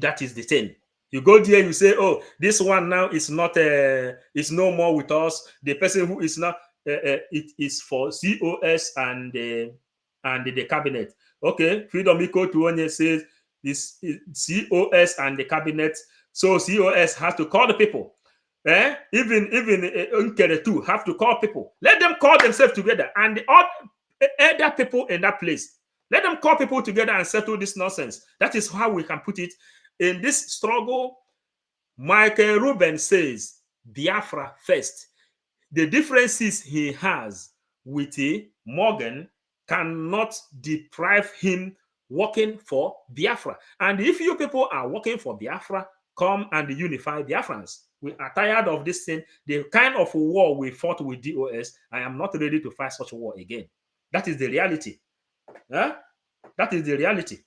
that is the thing. You go there, you say, oh, this one now is not, is no more with us. The person who is now, it is for COS and the cabinet. Okay, Freedom Eco to Onye says this is COS and the cabinet. So COS has to call the people. Even Unkere too have to call people. Let them call themselves together, and the other people in that place. Let them call people together and settle this nonsense. That is how we can put it. In this struggle, Michael Rubin says Biafra first. The differences he has with Morgan cannot deprive him working for Biafra. And if you people are working for Biafra, come and unify Biafrans. We are tired of this thing. The kind of war we fought with DOS, I am not ready to fight such a war again. That is the reality. Huh? That is the reality.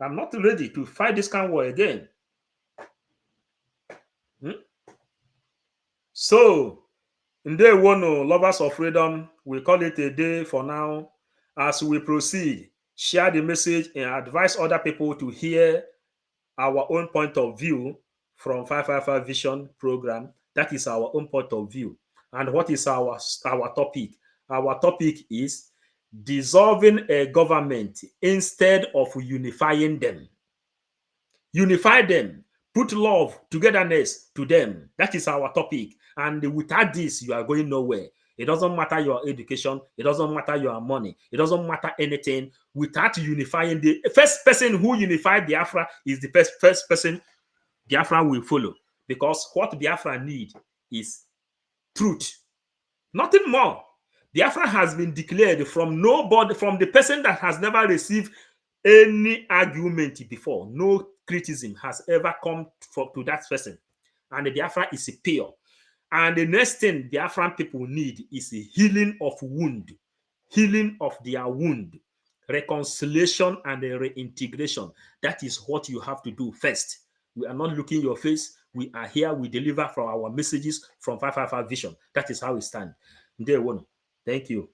I'm not ready to fight this kind of war again. So, in day one, lovers of freedom, we call it a day for now. As we proceed, share the message and advise other people to hear our own point of view from 555 Vision program. That is our own point of view. And what is our topic? Our topic is dissolving a government instead of unifying them. Unify them, put love, togetherness to them. That is our topic. And without this, you are going nowhere. It doesn't matter your education. It doesn't matter your money. It doesn't matter anything. Without unifying, the first person who unified Biafra is the first person Biafra will follow. Because what Biafra need is truth. Nothing more. Biafra has been declared from nobody, from the person that has never received any argument before. No criticism has ever come to that person. And the Biafra is pure. And the next thing Biafran people need is a healing of wound. Healing of their wound. Reconciliation and reintegration. That is what you have to do first. We are not looking your face. We are here. We deliver from our messages from 555 Vision. That is how we stand. Thank you.